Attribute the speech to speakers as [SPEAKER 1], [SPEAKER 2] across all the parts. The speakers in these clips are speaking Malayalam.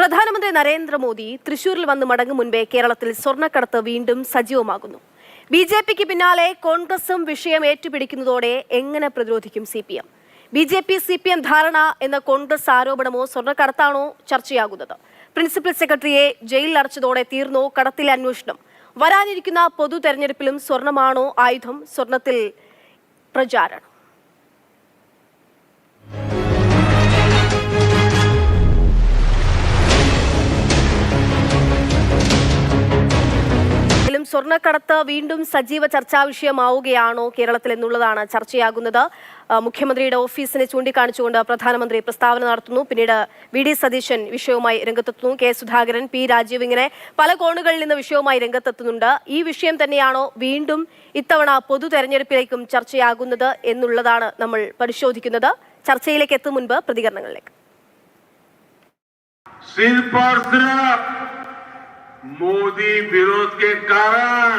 [SPEAKER 1] പ്രധാനമന്ത്രി നരേന്ദ്രമോദി തൃശൂരിൽ വന്ന് മടങ്ങും മുൻപേ കേരളത്തിൽ സ്വർണ്ണക്കടത്ത് വീണ്ടും സജീവമാകുന്നു. ബിജെപിക്ക് പിന്നാലെ കോൺഗ്രസും വിഷയം ഏറ്റുപിടിക്കുന്നതോടെ എങ്ങനെ പ്രതിരോധിക്കും സിപിഎം? ബിജെപി സിപിഎം ധാരണ എന്ന കോൺഗ്രസ് ആരോപണമോ സ്വർണ്ണക്കടത്താണോ ചർച്ചയാകുന്നത്? പ്രിൻസിപ്പൽ സെക്രട്ടറിയെ ജയിലിൽ അടച്ചതോടെ തീർന്നോ കടത്തിലെ അന്വേഷണം? വരാനിരിക്കുന്ന പൊതു തെരഞ്ഞെടുപ്പിലും സ്വർണമാണോ ആയുധം? സ്വർണത്തിൽ പ്രചാരണം. സ്വർണ്ണക്കടത്ത് വീണ്ടും സജീവ ചർച്ചാ വിഷയമാവുകയാണോ കേരളത്തിൽ എന്നുള്ളതാണ് ചർച്ചയാകുന്നത്. മുഖ്യമന്ത്രിയുടെ ഓഫീസിനെ ചൂണ്ടിക്കാണിച്ചുകൊണ്ട് പ്രധാനമന്ത്രി പ്രസ്താവന നടത്തുന്നു. പിന്നീട് വി.ഡി. സതീശൻ വിഷയവുമായി രംഗത്തെത്തുന്നു. കെ. സുധാകരൻ, പി. രാജീവ് ഇങ്ങനെ പല കോണുകളിൽ നിന്ന് വിഷയവുമായി രംഗത്തെത്തുന്നുണ്ട്. ഈ വിഷയം തന്നെയാണോ വീണ്ടും ഇത്തവണ പൊതു തെരഞ്ഞെടുപ്പിലേക്കും ചർച്ചയാകുന്നത് എന്നുള്ളതാണ് നമ്മൾ പരിശോധിക്കുന്നത്. ചർച്ചയിലേക്ക് എത്തും മുൻപ് പ്രതികരണങ്ങളിലേക്ക്.
[SPEAKER 2] मोदी विरोध के कारण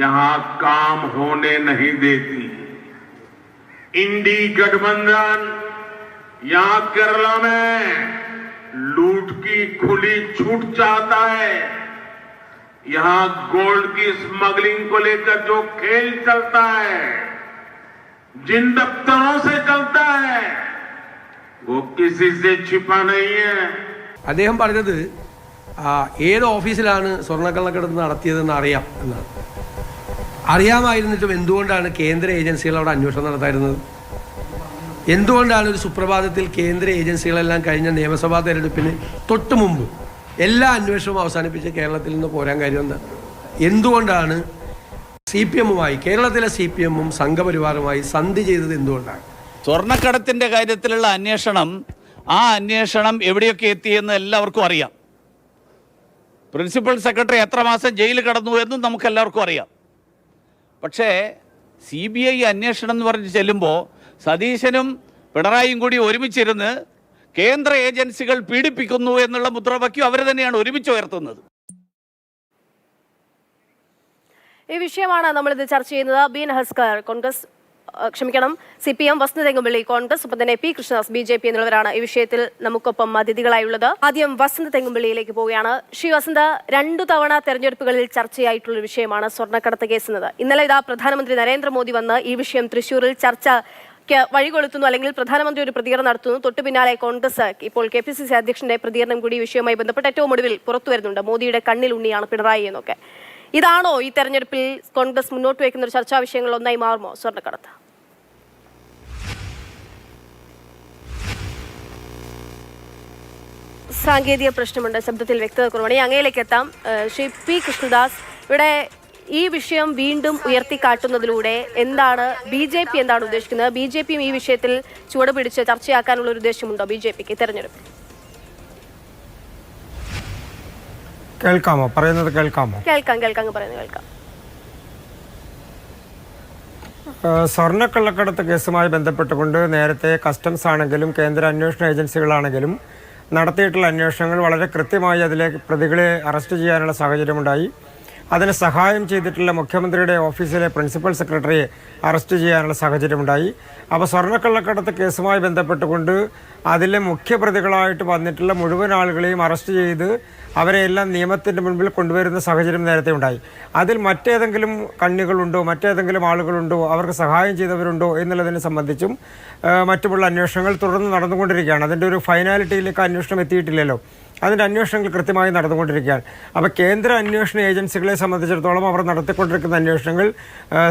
[SPEAKER 2] यहां काम होने नहीं देती। इंडी गठबंधन यहां केरला में लूट की खुली छूट चाहता है। यहां गोल्ड की स्मगलिंग को लेकर जो खेल चलता है, जिन दफ्तरों से चलता है, वो किसी से छिपा नहीं है।
[SPEAKER 3] അദ്ദേഹം പറഞ്ഞത് ഏത് ഓഫീസിലാണ് സ്വർണ്ണക്കള്ളക്കടത്ത് നടത്തിയതെന്ന് അറിയാം എന്നാണ്. അറിയാമായിരുന്നിട്ടും എന്തുകൊണ്ടാണ് കേന്ദ്ര ഏജൻസികൾ അവിടെ അന്വേഷണം നടത്തായിരുന്നത്? എന്തുകൊണ്ടാണ് ഒരു സുപ്രഭാതത്തിൽ കേന്ദ്ര ഏജൻസികളെല്ലാം കഴിഞ്ഞ നിയമസഭാ തെരഞ്ഞെടുപ്പിന് തൊട്ട് മുമ്പ് എല്ലാ അന്വേഷണവും അവസാനിപ്പിച്ച് കേരളത്തിൽ നിന്ന് പോരാൻ കാര്യം എന്താ? എന്തുകൊണ്ടാണ് സിപിഎമ്മുമായി കേരളത്തിലെ സിപിഎമ്മും സംഘപരിവാറുമായി സന്ധി ചെയ്തത്? എന്തുകൊണ്ടാണ്?
[SPEAKER 4] സ്വർണ്ണക്കടത്തിൻ്റെ കാര്യത്തിലുള്ള അന്വേഷണം, ആ അന്വേഷണം എവിടെയൊക്കെ എത്തിയെന്ന് എല്ലാവർക്കും അറിയാം. പ്രിൻസിപ്പൽ സെക്രട്ടറി എത്ര മാസം ജയിലിൽ കിടന്നു എന്നും നമുക്കെല്ലാവർക്കും അറിയാം. പക്ഷേ CBI അന്വേഷണം എന്ന് പറഞ്ഞ് ചെല്ലുമ്പോൾ സതീശനും പിണറായിയും കൂടി ഒരുമിച്ചിരുന്ന് കേന്ദ്ര ഏജൻസികൾ പീഡിപ്പിക്കുന്നു എന്നുള്ള മുദ്രാവാക്യം അവർ തന്നെയാണ് ഒരുമിച്ച് ഉയർത്തുന്നത്.
[SPEAKER 1] ഈ വിഷയമാണ് നമ്മളിത് ചർച്ച ചെയ്യുന്നത്. ബി. നഹസ്കർ, കോൺഗ്രസ് CPM, വസന്ത് തെങ്ങുംപള്ളി കോൺഗ്രസ്, ഒപ്പം തന്നെ പി. കൃഷ്ണദാസ് BJP എന്നിവരാണ് ഈ വിഷയത്തിൽ നമുക്കൊപ്പം അതിഥികളായുള്ളത്. ആദ്യം വസന്ത് തെങ്ങുംപള്ളിയിലേക്ക് പോവുകയാണ്. ശ്രീ വസന്ത്, 2 തവണ തെരഞ്ഞെടുപ്പുകളിൽ ചർച്ചയായിട്ടുള്ള വിഷയമാണ് സ്വർണ്ണക്കടത്ത് കേസ് എന്നത്. ഇന്നലെ ഇതാ പ്രധാനമന്ത്രി നരേന്ദ്രമോദി വന്ന് ഈ വിഷയം തൃശ്ശൂരിൽ ചർച്ചയ്ക്ക് വഴികൊളുത്തുന്നു, അല്ലെങ്കിൽ പ്രധാനമന്ത്രി ഒരു പ്രതികരണം നടത്തുന്നു. തൊട്ടു പിന്നാലെ കോൺഗ്രസ്, ഇപ്പോൾ KPCC അധ്യക്ഷന്റെ പ്രതികരണം കൂടി ഈ വിഷയവുമായി ബന്ധപ്പെട്ട് ഏറ്റവും ഒടുവിൽ പുറത്തു വരുന്നുണ്ട്. മോദിയുടെ കണ്ണിൽ ഉണ്ണിയാണ് പിണറായി എന്നൊക്കെ. ഇതാണോ ഈ തെരഞ്ഞെടുപ്പിൽ കോൺഗ്രസ് മുന്നോട്ട് വയ്ക്കുന്ന ഒരു ചർച്ചാ വിഷയങ്ങൾ ഒന്നായി മാറുമോ സ്വർണ്ണക്കടത്ത്? സാങ്കേതിക പ്രശ്നമുണ്ട്, ശബ്ദത്തിൽ വ്യക്തത കുറവാണ്. അങ്ങയിലേക്ക് എത്താം. ശ്രീ പി. കൃഷ്ണദാസ്, ഇവിടെ ഈ വിഷയം വീണ്ടും ഉയർത്തിക്കാട്ടുന്നതിലൂടെ എന്താണ് BJP എന്താണ് ഉദ്ദേശിക്കുന്നത്? BJPയും ഈ വിഷയത്തിൽ ചുവട് പിടിച്ച് ചർച്ചയാക്കാനുള്ള ഒരു ഉദ്ദേശമുണ്ടോ BJPക്ക് തെരഞ്ഞെടുപ്പിൽ?
[SPEAKER 5] കേൾക്കാമോ? പറയുന്നത് കേൾക്കാമോ?
[SPEAKER 1] കേൾക്കാം, പറയുന്നത് കേൾക്കാം.
[SPEAKER 5] സ്വർണ്ണക്കള്ളക്കടത്ത് കേസുമായി ബന്ധപ്പെട്ടുകൊണ്ട് നേരത്തെ കസ്റ്റംസ് ആണെങ്കിലും കേന്ദ്ര അന്വേഷണ ഏജൻസികളാണെങ്കിലും നടത്തിയിട്ടുള്ള അന്വേഷണങ്ങൾ വളരെ കൃത്യമായി അതിലെ പ്രതികളെ അറസ്റ്റ് ചെയ്യാനുള്ള സാഹചര്യമുണ്ടായി. അതിന് സഹായം ചെയ്തിട്ടുള്ള മുഖ്യമന്ത്രിയുടെ ഓഫീസിലെ പ്രിൻസിപ്പൽ സെക്രട്ടറിയെ അറസ്റ്റ് ചെയ്യാനുള്ള സാഹചര്യമുണ്ടായി. അപ്പോൾ സ്വർണ്ണക്കള്ളക്കടത്ത് കേസുമായി ബന്ധപ്പെട്ടുകൊണ്ട് അതിലെ മുഖ്യപ്രതികളായിട്ട് വന്നിട്ടുള്ള മുഴുവൻ ആളുകളെയും അറസ്റ്റ് ചെയ്ത് അവരെയെല്ലാം നിയമത്തിൻ്റെ മുൻപിൽ കൊണ്ടുവരുന്ന സാഹചര്യം നേരത്തെ ഉണ്ടായി. അതിൽ മറ്റേതെങ്കിലും കണ്ണികളുണ്ടോ, മറ്റേതെങ്കിലും ആളുകളുണ്ടോ, അവർക്ക് സഹായം ചെയ്തവരുണ്ടോ എന്നുള്ളതിനെ സംബന്ധിച്ചും മറ്റുമുള്ള അന്വേഷണങ്ങൾ തുടർന്ന് നടന്നുകൊണ്ടിരിക്കുകയാണ്. അതിൻ്റെ ഒരു ഫൈനാലിറ്റിയിലേക്ക് അന്വേഷണം എത്തിയിട്ടില്ലല്ലോ. അതിൻ്റെ അന്വേഷണങ്ങൾ കൃത്യമായി നടന്നുകൊണ്ടിരിക്കുകയാണ്. അപ്പോൾ കേന്ദ്ര അന്വേഷണ ഏജൻസികളെ സംബന്ധിച്ചിടത്തോളം അവർ നടത്തിക്കൊണ്ടിരിക്കുന്ന അന്വേഷണങ്ങൾ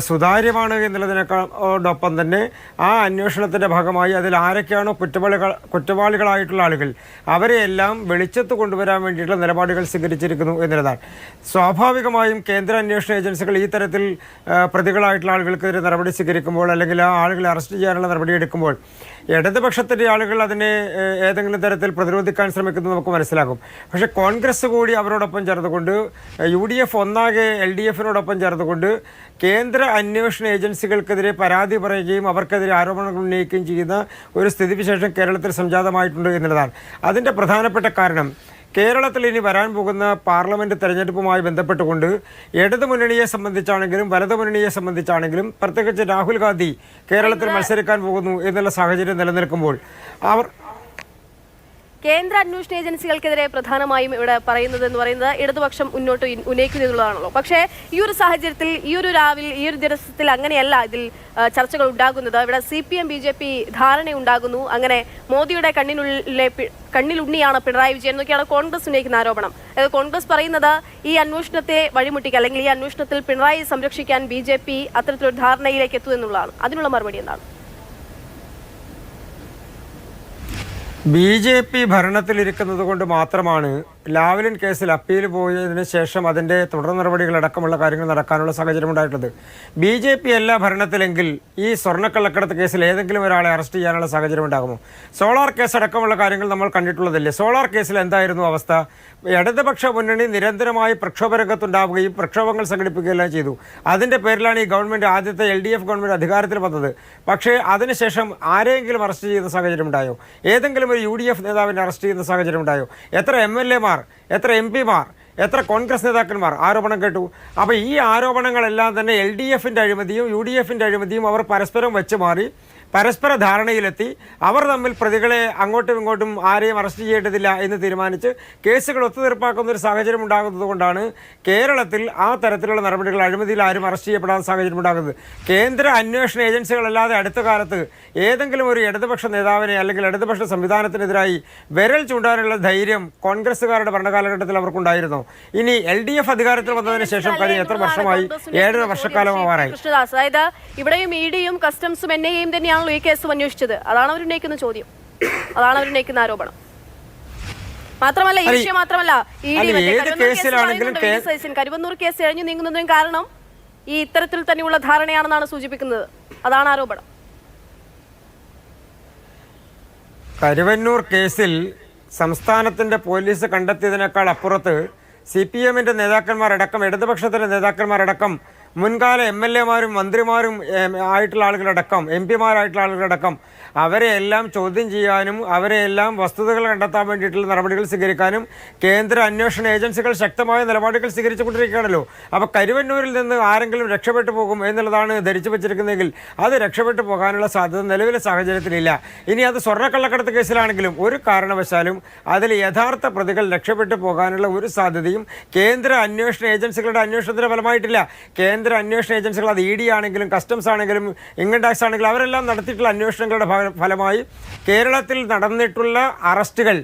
[SPEAKER 5] സുതാര്യമാണ് എന്നുള്ളതിനോടൊപ്പം തന്നെ ആ അന്വേഷണത്തിൻ്റെ ഭാഗമായി അതിൽ ആരൊക്കെയാണോ കുറ്റവാളികളായിട്ടുള്ള ആളുകൾ അവരെയെല്ലാം വെളിച്ചത്ത് കൊണ്ടുവരാൻ വേണ്ടിയിട്ടുള്ള നിലപാടുകൾ സ്വീകരിച്ചിരിക്കുന്നു എന്നുള്ളതാണ്. സ്വാഭാവികമായും കേന്ദ്ര അന്വേഷണ ഏജൻസികൾ ഈ തരത്തിൽ പ്രതികളായിട്ടുള്ള ആളുകൾക്കെതിരെ നടപടി സ്വീകരിക്കുമ്പോൾ, അല്ലെങ്കിൽ ആ ആളുകളെ അറസ്റ്റ് ചെയ്യാനുള്ള നടപടി എടുക്കുമ്പോൾ ഇടതുപക്ഷത്തിൻ്റെ ആളുകൾ അതിനെ ഏതെങ്കിലും തരത്തിൽ പ്രതിരോധിക്കാൻ ശ്രമിക്കുന്നത് നമുക്ക് മനസ്സിലാകും. പക്ഷേ കോൺഗ്രസ് കൂടി അവരോടൊപ്പം ചേർന്നുകൊണ്ട്, UDF ഒന്നാകെ LDFനോടൊപ്പം ചേർന്നുകൊണ്ട് കേന്ദ്ര അന്വേഷണ ഏജൻസികൾക്കെതിരെ പരാതി പറയുകയും അവർക്കെതിരെ ആരോപണങ്ങൾ ഉന്നയിക്കുകയും ചെയ്യുന്ന ഒരു സ്ഥിതിവിശേഷം കേരളത്തിൽ സംജാതമായിട്ടുണ്ട് എന്നുള്ളതാണ്. അതിൻ്റെ പ്രധാനപ്പെട്ട കാരണം കേരളത്തിൽ ഇനി വരാൻ പോകുന്ന പാർലമെൻറ്റ് തെരഞ്ഞെടുപ്പുമായി ബന്ധപ്പെട്ടുകൊണ്ട് ഇടതുമുന്നണിയെ സംബന്ധിച്ചാണെങ്കിലും വലതുമുന്നണിയെ സംബന്ധിച്ചാണെങ്കിലും പ്രത്യേകിച്ച് രാഹുൽ ഗാന്ധി കേരളത്തിൽ മത്സരിക്കാൻ പോകുന്നു എന്നുള്ള സാഹചര്യം നിലനിൽക്കുമ്പോൾ
[SPEAKER 1] കേന്ദ്ര അന്വേഷണ ഏജൻസികൾക്കെതിരെ പ്രധാനമായും ഇവിടെ പറയുന്നത് എന്ന് പറയുന്നത് ഇടതുപക്ഷം മുന്നോട്ട് ഉന്നയിക്കുന്നതാണല്ലോ. പക്ഷേ ഈ ഒരു സാഹചര്യത്തിൽ ഈ ഒരു ദിവസത്തിൽ അങ്ങനെയല്ല ഇതിൽ ചർച്ചകൾ ഉണ്ടാകുന്നത്. ഇവിടെ CPM BJP ധാരണയുണ്ടാകുന്നു. അങ്ങനെ മോദിയുടെ കണ്ണിലുണ്ണിയാണ് പിണറായി വിജയൻ എന്നൊക്കെയാണ് കോൺഗ്രസ് ഉന്നയിക്കുന്ന ആരോപണം. കോൺഗ്രസ് പറയുന്നത് ഈ അന്വേഷണത്തെ വഴിമുട്ടിക്കുക അല്ലെങ്കിൽ ഈ അന്വേഷണത്തിൽ പിണറായി സംരക്ഷിക്കാൻ BJP അത്തരത്തിലൊരു ധാരണയിലേക്ക് എത്തും എന്നുള്ളതാണ്. അതിനുള്ള മറുപടി എന്താണ്?
[SPEAKER 5] BJP ഭരണത്തിലിരിക്കുന്നത് കൊണ്ട് മാത്രമാണ് ലാവ്ലിൻ കേസിൽ അപ്പീൽ പോയതിനു ശേഷം അതിൻ്റെ തുടർ നടപടികളടക്കമുള്ള കാര്യങ്ങൾ നടക്കാനുള്ള സാഹചര്യം ഉണ്ടായിട്ടുള്ളത്. BJP അല്ല ഭരണത്തിലെങ്കിൽ ഈ സ്വർണ്ണക്കള്ളക്കടത്ത് കേസിൽ ഏതെങ്കിലും ഒരാളെ അറസ്റ്റ് ചെയ്യാനുള്ള സാഹചര്യം ഉണ്ടാകുമോ? സോളാർ കേസ് അടക്കമുള്ള കാര്യങ്ങൾ നമ്മൾ കണ്ടിട്ടുള്ളതല്ലേ. സോളാർ കേസിൽ എന്തായിരുന്നു അവസ്ഥ? ഇടതുപക്ഷ മുന്നണി നിരന്തരമായി പ്രക്ഷോഭരംഗത്തുണ്ടാവുകയും പ്രക്ഷോഭങ്ങൾ സംഘടിപ്പിക്കുകയെല്ലാം ചെയ്തു. അതിൻ്റെ പേരിലാണ് ഈ ഗവൺമെൻറ് ആദ്യത്തെ LDF ഗവൺമെൻറ് അധികാരത്തിൽ വന്നത്. പക്ഷേ അതിനുശേഷം ആരെങ്കിലും അറസ്റ്റ് ചെയ്യുന്ന സാഹചര്യം ഉണ്ടായോ? ഏതെങ്കിലും ഒരു UDF നേതാവിനെ അറസ്റ്റ് ചെയ്യുന്ന സാഹചര്യം ഉണ്ടായോ? എത്ര MLA-മാർ, എത്ര MP-മാർ, എത്ര കോൺഗ്രസ് നേതാക്കന്മാർ ആരോപണം കേട്ടു? അപ്പോൾ ഈ ആരോപണങ്ങളെല്ലാം തന്നെ LDF-ന്റെ അഴിമതിയും UDF-ന്റെ അഴിമതിയും അവർ പരസ്പരം വെച്ച് മാറി പരസ്പര ധാരണയിലെത്തി അവർ തമ്മിൽ പ്രതികളെ അങ്ങോട്ടും ഇങ്ങോട്ടും ആരെയും അറസ്റ്റ് ചെയ്യേണ്ടതില്ല എന്ന് തീരുമാനിച്ച് കേസുകൾ ഒത്തുതീർപ്പാക്കുന്ന ഒരു സാഹചര്യം ഉണ്ടാകുന്നത് കൊണ്ടാണ് കേരളത്തിൽ ആ തരത്തിലുള്ള നടപടികൾ അഴിമതിയിൽ ആരും അറസ്റ്റ് ചെയ്യപ്പെടാൻ സാഹചര്യം ഉണ്ടാകുന്നത്. കേന്ദ്ര അന്വേഷണ ഏജൻസികളല്ലാതെ അടുത്ത കാലത്ത് ഏതെങ്കിലും ഒരു ഇടതുപക്ഷ നേതാവിനെ അല്ലെങ്കിൽ ഇടതുപക്ഷ സംവിധാനത്തിനെതിരായി വിരൽ ചൂണ്ടാനുള്ള ധൈര്യം കോൺഗ്രസ്സുകാരുടെ ഭരണകാലഘട്ടത്തിൽ അവർക്കുണ്ടായിരുന്നോ? ഇനി LDF അധികാരത്തിൽ വന്നതിന് ശേഷം കഴിഞ്ഞ എത്ര വർഷമായി? 7.5 വർഷക്കാലമാവാറായി.
[SPEAKER 1] അതായത് ഇവിടെയും ED-യും കസ്റ്റംസും NIA-യും തന്നെയാണല്ലോ ഈ കേസ് അന്വേഷിച്ചത്. അതാണ് അവരുന്നയിക്കുന്ന ചോദ്യം, അതാണ് അവരുന്നയിക്കുന്ന ആരോപണം. മാത്രമല്ല ഈ വിഷയം മാത്രമല്ല, കരുവന്നൂർ കേസ് കഴിഞ്ഞു നീങ്ങുന്നതിനും കാരണം ഈ ഇത്തരത്തിൽ തന്നെയുള്ള ധാരണയാണെന്നാണ് സൂചിപ്പിക്കുന്നത്. അതാണ് ആരോപണം.
[SPEAKER 5] കരുവന്നൂർ കേസിൽ സംസ്ഥാനത്തിൻ്റെ പോലീസ് കണ്ടെത്തിയതിനേക്കാൾ അപ്പുറത്ത് CPM-ന്റെ നേതാക്കന്മാരടക്കം ഇടതുപക്ഷത്തിൻ്റെ നേതാക്കന്മാരടക്കം മുൻകാല MLA-മാരും മന്ത്രിമാരും ആയിട്ടുള്ള ആളുകളടക്കം MP-മാരായിട്ടുള്ള ആളുകളടക്കം അവരെയെല്ലാം ചോദ്യം ചെയ്യാനും അവരെയെല്ലാം വസ്തുതകൾ കണ്ടെത്താൻ വേണ്ടിയിട്ടുള്ള നടപടികൾ സ്വീകരിക്കാനും കേന്ദ്ര അന്വേഷണ ഏജൻസികൾ ശക്തമായ നിലപാടുകൾ സ്വീകരിച്ചുകൊണ്ടിരിക്കുകയാണല്ലോ. അപ്പോൾ കരുവന്നൂരിൽ നിന്ന് ആരെങ്കിലും രക്ഷപ്പെട്ടു പോകും എന്നുള്ളതാണ് ധരിച്ചു വെച്ചിരിക്കുന്നതെങ്കിൽ അത് രക്ഷപ്പെട്ടു പോകാനുള്ള സാധ്യത നിലവിലെ സാഹചര്യത്തിലില്ല. ഇനി അത് സ്വർണ്ണക്കള്ളക്കടത്ത് കേസിലാണെങ്കിലും ഒരു കാരണവശാലും അതിൽ യഥാർത്ഥ പ്രതികൾ രക്ഷപ്പെട്ടു പോകാനുള്ള ഒരു സാധ്യതയും കേന്ദ്ര അന്വേഷണ ഏജൻസികളുടെ അന്വേഷണത്തിന്റെ ഫലമായിട്ടില്ല. കേന്ദ്ര അന്വേഷണ ഏജൻസികൾ, അത് ED ആണെങ്കിലും കസ്റ്റംസ് ആണെങ്കിലും ഇൻകം ടാക്സ് ആണെങ്കിലും അവരെല്ലാം നടത്തിയിട്ടുള്ള അന്വേഷണങ്ങളുടെ ഫലമായി കേരളത്തിൽ നടന്നിട്ടുള്ള അറസ്റ്റുകൾ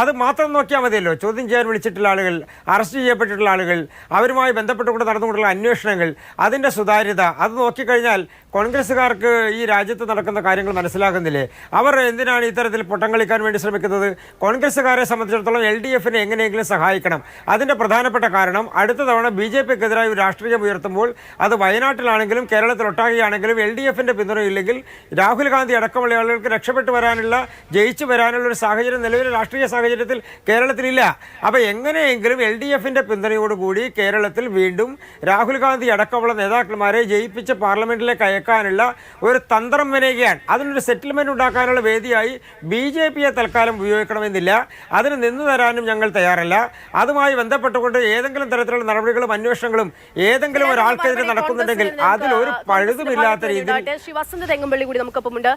[SPEAKER 5] അത് മാത്രം നോക്കിയാൽ മതിയല്ലോ. ചോദ്യം ചെയ്യാൻ വിളിച്ചിട്ടുള്ള ആളുകൾ, അറസ്റ്റ് ചെയ്യപ്പെട്ടിട്ടുള്ള ആളുകൾ, അവരുമായി ബന്ധപ്പെട്ടുകൊണ്ട് നടന്നുകൊണ്ടുള്ള അന്വേഷണങ്ങൾ, അതിൻ്റെ സുതാര്യത അത് നോക്കിക്കഴിഞ്ഞാൽ കോൺഗ്രസ്സുകാർക്ക് ഈ രാജ്യത്ത് നടക്കുന്ന കാര്യങ്ങൾ മനസ്സിലാകുന്നില്ലേ? അവർ എന്തിനാണ് ഇത്തരത്തിൽ പൊട്ടം കളിക്കാൻ വേണ്ടി ശ്രമിക്കുന്നത്? കോൺഗ്രസ്സുകാരെ സംബന്ധിച്ചിടത്തോളം LDF-നെ എങ്ങനെയെങ്കിലും സഹായിക്കണം. അതിൻ്റെ പ്രധാനപ്പെട്ട കാരണം അടുത്ത തവണ BJP-ക്കെതിരായി ഒരു രാഷ്ട്രീയം ഉയർത്തുമ്പോൾ അത് വയനാട്ടിലാണെങ്കിലും കേരളത്തിലൊട്ടാകെയാണെങ്കിലും LDF-ന്റെ പിന്തുണയില്ലെങ്കിൽ രാഹുൽ ഗാന്ധി അടക്കമുള്ള ആളുകൾക്ക് രക്ഷപ്പെട്ടു വരാനുള്ള, ജയിച്ചു വരാനുള്ള ഒരു സാഹചര്യം നിലവിലെ രാഷ്ട്രീയ സാഹചര്യത്തിൽ കേരളത്തിലില്ല. അപ്പോൾ എങ്ങനെയെങ്കിലും LDF-ന്റെ പിന്തുണയോടുകൂടി കേരളത്തിൽ വീണ്ടും രാഹുൽ ഗാന്ധി അടക്കമുള്ള നേതാക്കന്മാരെ ജയിപ്പിച്ച് പാർലമെന്റിലേക്ക് അയക്കാനുള്ള ഒരു തന്ത്രം മെനയുകയാണ്. അതിനൊരു സെറ്റിൽമെന്റ് ഉണ്ടാക്കാനുള്ള വേദിയായി BJP-യെ തൽക്കാലം ഉപയോഗിക്കണമെന്നില്ല. അതിന് നിന്നു തരാനും ഞങ്ങൾ തയ്യാറല്ല. അതുമായി ബന്ധപ്പെട്ടുകൊണ്ട് ഏതെങ്കിലും തരത്തിലുള്ള നടപടികളും അന്വേഷണങ്ങളും ഏതെങ്കിലും ഒരാൾക്കെതിരെ നടക്കുന്നുണ്ടെങ്കിൽ അതിലൊരു പഴുതുമില്ലാത്ത രീതിയിൽ.
[SPEAKER 1] ശ്രീ വസന്ത് തെങ്ങമ്പള്ളി കൂടി നമുക്കൊപ്പമുണ്ട്.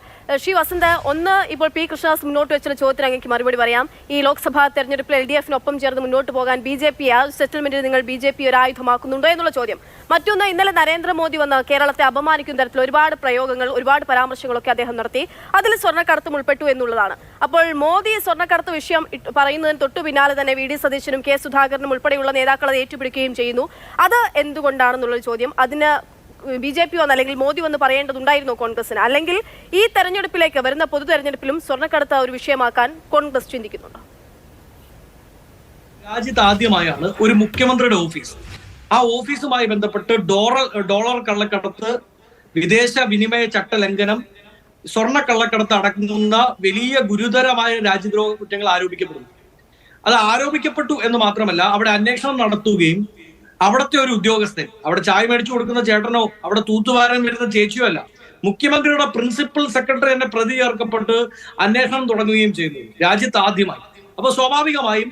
[SPEAKER 1] ശ്രീ വസന്ത്, ഒന്ന് ഇപ്പോൾ P. കൃഷ്ണദാസ് മുന്നോട്ട് വെച്ചുള്ള ചോദ്യത്തിന് അങ്ങേക്ക് മറുപടി പറയാം. ഈ ലോക്സഭാ തെരഞ്ഞെടുപ്പിൽ LDF-നൊപ്പം ചേർന്ന് മുന്നോട്ട് പോകാൻ BJP ആ സെറ്റിൽമെന്റിൽ നിങ്ങൾ BJP ഒരു ആയുധമാക്കുന്നുണ്ടോ എന്നുള്ള ചോദ്യം. മറ്റൊന്ന്, ഇന്നലെ നരേന്ദ്രമോദി വന്ന് കേരളത്തെ അപമാനിക്കുന്ന തരത്തിൽ ഒരുപാട് പ്രയോഗങ്ങൾ, ഒരുപാട് പരാമർശങ്ങളൊക്കെ അദ്ദേഹം നടത്തി. അതിൽ സ്വർണ്ണക്കടത്തും ഉൾപ്പെട്ടു എന്നുള്ളതാണ്. അപ്പോൾ മോദി സ്വർണ്ണക്കടത്ത് വിഷയം പറയുന്നതിന് തൊട്ടു പിന്നാലെ തന്നെ VD സതീശനും K. സുധാകരനും ഉൾപ്പെടെയുള്ള നേതാക്കൾ അത് ഏറ്റുപിടിക്കുകയും ചെയ്യുന്നു. അത് എന്തുകൊണ്ടാണെന്നുള്ള ചോദ്യം അതിന് BJP വന്ന് അല്ലെങ്കിൽ മോദി വന്ന് പറയേണ്ടതുണ്ടായിരുന്നു കോൺഗ്രസിന്? അല്ലെങ്കിൽ ഈ തെരഞ്ഞെടുപ്പിലേക്ക് വരുന്ന പൊതു തെരഞ്ഞെടുപ്പിലും സ്വർണ്ണക്കടത്ത് ഒരു വിഷയമാക്കാൻ കോൺഗ്രസ് ചിന്തിക്കുന്നുണ്ടോ?
[SPEAKER 6] രാജ്യത്ത് ആദ്യമായാണ് ഒരു മുഖ്യമന്ത്രിയുടെ ഓഫീസ്, ആ ഓഫീസുമായി ബന്ധപ്പെട്ട് ഡോളർ കള്ളക്കടത്ത്, വിദേശ വിനിമയ ചട്ട ലംഘനം, സ്വർണ്ണ കള്ളക്കടത്ത് അടങ്ങുന്ന വലിയ ഗുരുതരമായ രാജ്യദ്രോഹ കുറ്റങ്ങൾ ആരോപിക്കപ്പെടുന്നു. അത് ആരോപിക്കപ്പെട്ടു എന്ന് മാത്രമല്ല, അവിടെ അന്വേഷണം നടത്തുകയും അവിടുത്തെ ഒരു ഉദ്യോഗസ്ഥൻ, അവിടെ ചായ മേടിച്ചു കൊടുക്കുന്ന ചേട്ടനോ അവിടെ തൂത്തുവാരാൻ വരുന്ന ചേച്ചിയോ അല്ല, മുഖ്യമന്ത്രിയുടെ പ്രിൻസിപ്പൽ സെക്രട്ടറി തന്നെ പ്രതി ചേർക്കപ്പെട്ട് അന്വേഷണം തുടങ്ങുകയും ചെയ്യുന്നു രാജ്യത്ത് ആദ്യമായി. അപ്പൊ സ്വാഭാവികമായും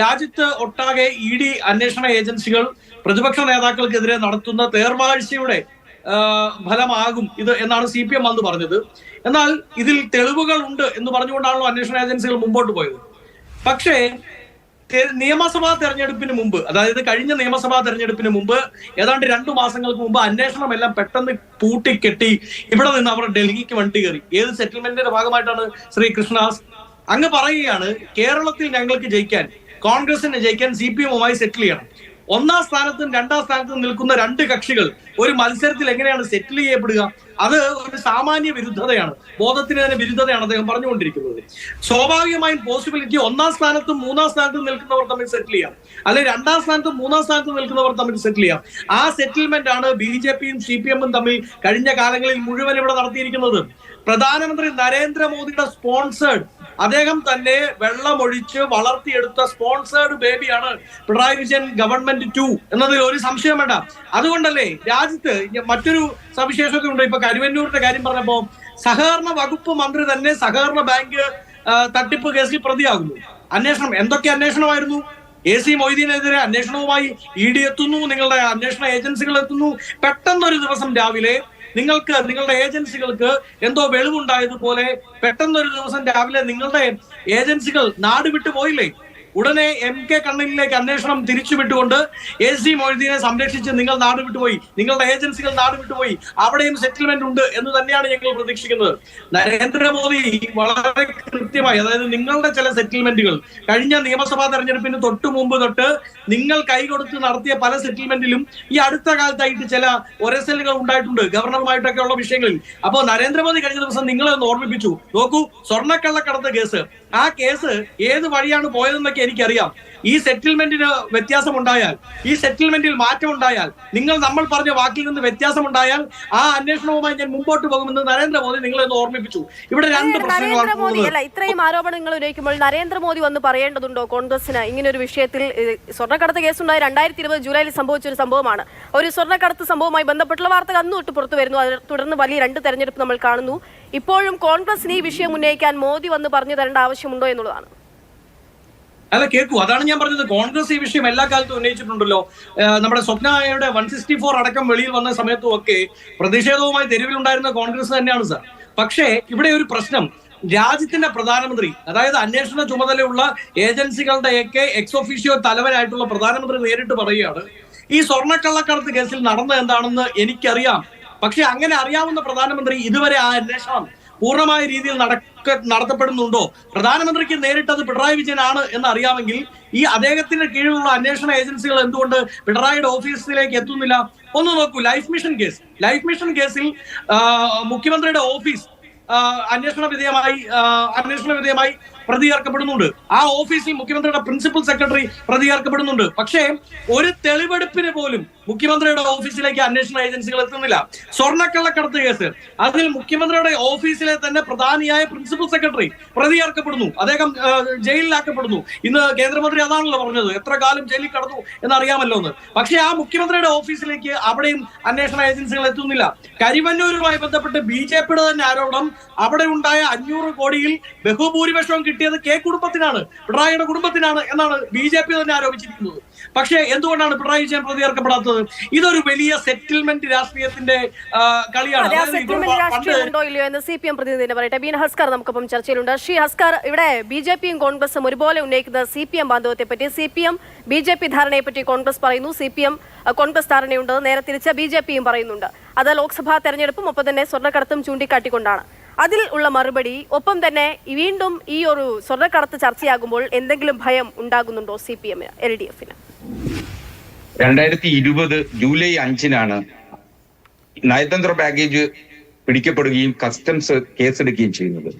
[SPEAKER 6] രാജ്യത്ത് ഒട്ടാകെ ED അന്വേഷണ ഏജൻസികൾ പ്രതിപക്ഷ നേതാക്കൾക്കെതിരെ നടത്തുന്ന തേർവാഴ്ചയുടെ ഫലമാകും ഇത് എന്നാണ് CPM അന്ന് പറഞ്ഞത്. എന്നാൽ ഇതിൽ തെളിവുകൾ ഉണ്ട് എന്ന് പറഞ്ഞുകൊണ്ടാണല്ലോ അന്വേഷണ ഏജൻസികൾ മുമ്പോട്ട് പോയത്. പക്ഷേ നിയമസഭാ തെരഞ്ഞെടുപ്പിന് മുമ്പ്, അതായത് കഴിഞ്ഞ നിയമസഭാ തെരഞ്ഞെടുപ്പിന് മുമ്പ് ഏതാണ്ട് 2 മാസങ്ങൾക്ക് മുമ്പ് അന്വേഷണം എല്ലാം പെട്ടെന്ന് പൂട്ടിക്കെട്ടി ഇവിടെ നിന്ന് അവർ ഡൽഹിക്ക് വണ്ടി കയറി. ഏത് സെറ്റിൽമെന്റിന്റെ ഭാഗമായിട്ടാണ് ശ്രീ കൃഷ്ണദാസ്? അങ്ങ് പറയുകയാണ് കേരളത്തിൽ ഞങ്ങൾക്ക് ജയിക്കാൻ, കോൺഗ്രസിന് ജയിക്കാൻ CPM-മായി സെറ്റിൽ ചെയ്യണം. 1ാം സ്ഥാനത്തും 2ാം സ്ഥാനത്തും നിൽക്കുന്ന 2 കക്ഷികൾ ഒരു മത്സരത്തിൽ എങ്ങനെയാണ് സെറ്റിൽ ചെയ്യപ്പെടുക? അത് ഒരു സാമാന്യ വിരുദ്ധതയാണ്, ബോധത്തിന് തന്നെ വിരുദ്ധതയാണ് അദ്ദേഹം പറഞ്ഞുകൊണ്ടിരിക്കുന്നത്. സ്വാഭാവികമായും പോസിബിലിറ്റി 1ാം സ്ഥാനത്തും 3ാം സ്ഥാനത്തും നിൽക്കുന്നവർ തമ്മിൽ സെറ്റിൽ ചെയ്യാം, അല്ലെങ്കിൽ 2ാം സ്ഥാനത്തും 3ാം സ്ഥാനത്തും നിൽക്കുന്നവർ തമ്മിൽ സെറ്റിൽ ചെയ്യാം. ആ സെറ്റിൽമെന്റ് ആണ് BJP-യും CPM-ഉം തമ്മിൽ കഴിഞ്ഞ കാലങ്ങളിൽ മുഴുവൻ ഇവിടെ നടത്തിയിരിക്കുന്നത്. പ്രധാനമന്ത്രി നരേന്ദ്രമോദിയുടെ സ്പോൺസേഡ്, അദ്ദേഹം തന്നെ വെള്ളമൊഴിച്ച് വളർത്തിയെടുത്ത സ്പോൺസേഡ് ബേബിയാണ് പിണറായി വിജയൻ ഗവൺമെന്റ് 2 എന്നതിൽ ഒരു സംശയം വേണ്ട. അതുകൊണ്ടല്ലേ രാജ്യത്ത് മറ്റൊരു സവിശേഷത ഉണ്ട്. ഇപ്പൊ കരുവന്നൂരിന്റെ കാര്യം പറഞ്ഞപ്പോ സഹകരണ വകുപ്പ് മന്ത്രി തന്നെ സഹകരണ ബാങ്ക് തട്ടിപ്പ് കേസിൽ പ്രതിയാകുന്നു. അന്വേഷണം എന്തൊക്കെ അന്വേഷണമായിരുന്നു? AC മൊയ്തീനെതിരെ അന്വേഷണവുമായി ED എത്തുന്നു, നിങ്ങളുടെ അന്വേഷണ ഏജൻസികൾ എത്തുന്നു. പെട്ടെന്നൊരു ദിവസം രാവിലെ നിങ്ങളുടെ ഏജൻസികൾക്ക് എന്തോ വെളിവുണ്ടായതുപോലെ പെട്ടെന്നൊരു ദിവസം രാവിലെ നിങ്ങളുടെ ഏജൻസികൾ നാട് വിട്ടു പോയില്ലേ? ഉടനെ MK കണ്ണനിലേക്ക് അന്വേഷണം തിരിച്ചുവിട്ടുകൊണ്ട് AC മൊയ്തീനെ സംരക്ഷിച്ച് നിങ്ങൾ നാട് വിട്ടുപോയി, നിങ്ങളുടെ ഏജൻസികൾ നാട് വിട്ടുപോയി. അവിടെയും സെറ്റിൽമെന്റ് ഉണ്ട് എന്ന് തന്നെയാണ് ഞങ്ങൾ പ്രതീക്ഷിക്കുന്നത്. നരേന്ദ്രമോദി വളരെ കൃത്യമായി, അതായത് നിങ്ങളുടെ ചില സെറ്റിൽമെന്റുകൾ കഴിഞ്ഞ നിയമസഭാ തെരഞ്ഞെടുപ്പിന് തൊട്ട് മുമ്പ് തൊട്ട് നിങ്ങൾ കൈകൊടുത്ത് നടത്തിയ പല സെറ്റിൽമെന്റിലും ഈ അടുത്ത കാലത്തായിട്ട് ചില ഒരസലുകൾ ഉണ്ടായിട്ടുണ്ട് ഗവർണറുമായിട്ടൊക്കെ ഉള്ള വിഷയങ്ങളിൽ. അപ്പോൾ നരേന്ദ്രമോദി കഴിഞ്ഞ ദിവസം നിങ്ങളെ ഒന്ന് ഓർമ്മിപ്പിച്ചു. നോക്കൂ, സ്വർണ്ണക്കള്ളക്കടത്ത് കേസ്, ആ കേസ് ഏത് വഴിയാണ് പോയതെന്നൊക്കെ എനിക്കറിയാം. ഈ സെറ്റിൽമെന്റിന് വ്യത്യാസമുണ്ടായാൽ, ഈ സെറ്റിൽമെന്റിൽ മാറ്റം ഉണ്ടായാൽ, നമ്മൾ പറഞ്ഞ വാക്കിൽ നിന്ന് വ്യത്യാസമുണ്ടായാൽ ആ അന്വേഷണവുമായി ഞാൻ മുമ്പോട്ട് പോകുമെന്ന് നരേന്ദ്രമോദി നിങ്ങളെ ഒന്ന് ഓർമ്മിപ്പിച്ചു. ഇവിടെ 2 പ്രശ്നങ്ങളാണ്.
[SPEAKER 1] ഇത്രയും ആരോപണങ്ങൾ ഉന്നയിക്കുമ്പോൾ നരേന്ദ്രമോദി വന്ന് പറയേണ്ടതുണ്ടോ കോൺഗ്രസിന് ഇങ്ങനെ ഒരു വിഷയത്തിൽ? സ്വർണ്ണക്കടത്ത് കേസുണ്ടായി 2020 ജൂലൈയിൽ സംഭവിച്ച ഒരു സംഭവമാണ്. ഒരു സ്വർണ്ണക്കടത്ത് സംഭവവുമായി ബന്ധപ്പെട്ടുള്ള വാർത്തകൾ അന്ന് തൊട്ട് പുറത്തു വരുന്നു. അതിനെ തുടർന്ന് വലിയ 2 തെരഞ്ഞെടുപ്പ് നമ്മൾ കാണുന്നു. ഇപ്പോഴും കോൺഗ്രസിന് ഈ വിഷയം ഉന്നയിക്കാൻ മോദി വന്ന് പറഞ്ഞു തരേണ്ട ആവശ്യമുണ്ടോ എന്നുള്ളതാണ്.
[SPEAKER 6] അല്ല, കേൾക്കൂ, അതാണ് ഞാൻ പറഞ്ഞത്. കോൺഗ്രസ് ഈ വിഷയം എല്ലാ കാലത്തും ഉന്നയിച്ചിട്ടുണ്ടല്ലോ. നമ്മുടെ സ്വപ്നയുടെ 164 അടക്കം വെളിയിൽ വന്ന സമയത്തും ഒക്കെ പ്രതിഷേധവുമായി തെരുവിലുണ്ടായിരുന്ന കോൺഗ്രസ് തന്നെയാണ് സാർ. പക്ഷേ ഇവിടെ ഒരു പ്രശ്നം, രാജ്യത്തിന്റെ പ്രധാനമന്ത്രി, അതായത് അന്വേഷണ ചുമതലയുള്ള ഏജൻസികളുടെയൊക്കെ എക്സ് ഒഫീഷ്യോ തലവനായിട്ടുള്ള പ്രധാനമന്ത്രി നേരിട്ട് പറയുകയാണ് ഈ സ്വർണ്ണക്കള്ളക്കടത്ത് കേസിൽ നടന്നത് എന്താണെന്ന് എനിക്കറിയാം. പക്ഷെ അങ്ങനെ അറിയാവുന്ന പ്രധാനമന്ത്രി ഇതുവരെ ആ അന്വേഷണം പൂർണ്ണമായ രീതിയിൽ നടത്തപ്പെടുന്നുണ്ടോ? പ്രധാനമന്ത്രിക്ക് നേരിട്ടത് പിണറായി വിജയനാണ് എന്ന് അറിയാമെങ്കിൽ ഈ അദ്ദേഹത്തിന്റെ കീഴിലുള്ള അന്വേഷണ ഏജൻസികൾ എന്തുകൊണ്ട് പിണറായിയുടെ ഓഫീസിലേക്ക് എത്തുന്നില്ല? ഒന്ന് നോക്കൂ, ലൈഫ് മിഷൻ കേസിൽ മുഖ്യമന്ത്രിയുടെ ഓഫീസ് അന്വേഷണ വിധേയമായി പ്രതി ചേർക്കപ്പെടുന്നുണ്ട്. ആ ഓഫീസിൽ മുഖ്യമന്ത്രിയുടെ പ്രിൻസിപ്പൽ സെക്രട്ടറി പ്രതി ചേർക്കപ്പെടുന്നുണ്ട്. പക്ഷേ ഒരു തെളിവെടുപ്പിന് പോലും മുഖ്യമന്ത്രിയുടെ ഓഫീസിലേക്ക് അന്വേഷണ ഏജൻസികൾ എത്തുന്നില്ല. സ്വർണ്ണക്കള്ളക്കടത്ത് കേസ്, അതിൽ മുഖ്യമന്ത്രിയുടെ ഓഫീസിലെ തന്നെ പ്രധാനിയായ പ്രിൻസിപ്പൽ സെക്രട്ടറി പ്രതി ചേർക്കപ്പെടുന്നു, അദ്ദേഹം ജയിലിലാക്കപ്പെടുന്നു. ഇന്ന് കേന്ദ്രമന്ത്രി അതാണല്ലോ പറഞ്ഞത്, എത്ര കാലം ജയിലിൽ കടന്നു എന്നറിയാമല്ലോ എന്ന്. പക്ഷേ ആ മുഖ്യമന്ത്രിയുടെ ഓഫീസിലേക്ക് അവിടെയും അന്വേഷണ ഏജൻസികൾ എത്തുന്നില്ല. കരിവന്നൂരുമായി ബന്ധപ്പെട്ട് BJP-യുടെ തന്നെ ആരോപണം, അവിടെ ഉണ്ടായ 500 കോടിയിൽ ബഹുഭൂരിപക്ഷവും കിട്ടിയത് കുടുംബത്തിനാണ്, പിണറായിയുടെ കുടുംബത്തിനാണ് എന്നാണ് BJP തന്നെ ആരോപിച്ചിരിക്കുന്നത്. പക്ഷേ എന്തുകൊണ്ടാണ് പിണറായി വിജയൻ പ്രതി ചേർക്കപ്പെടാത്തത്? ഇതൊരു വലിയ സെറ്റിൽമെന്റ് രാഷ്ട്രീയത്തിന്റെ കളിയാണ്.
[SPEAKER 1] ഉണ്ടോ ഇല്ലയോ എന്ന് CPM പ്രതിനിധി പറയട്ടെ. ബീന ഹസ്കർ നമുക്കൊപ്പം ചർച്ചയിലുണ്ട്. ശ്രീ ഹസ്കർ, ഇവിടെ BJP-യും കോൺഗ്രസും ഒരുപോലെ ഉന്നയിക്കുന്ന CPM ബാന്ധവത്തെ പറ്റി, CPM BJP ധാരണയെ പറ്റി കോൺഗ്രസ് പറയുന്നു, CPM കോൺഗ്രസ് ധാരണയുണ്ട്, നേരെ തിരിച്ച് BJP-യും പറയുന്നുണ്ട്. അത് ലോക്സഭാ തെരഞ്ഞെടുപ്പും ഒപ്പം തന്നെ സ്വർണ്ണക്കടത്തും ചൂണ്ടിക്കാട്ടിക്കൊണ്ടാണ്. അതിൽ ഉള്ള മറുപടി, ഒപ്പം തന്നെ വീണ്ടും ഈ ഒരു സ്വർണ്ണക്കടത്ത് ചർച്ചയാകുമ്പോൾ എന്തെങ്കിലും ഭയം ഉണ്ടാകുന്നുണ്ടോ CPM-ന്, LDF-ന്?
[SPEAKER 7] 2020 ജൂലൈ 5-നാണ് നയതന്ത്ര ബാഗേജ് പിടിക്കപ്പെടുകയും കസ്റ്റംസ് കേസെടുക്കുകയും ചെയ്യുന്നത്.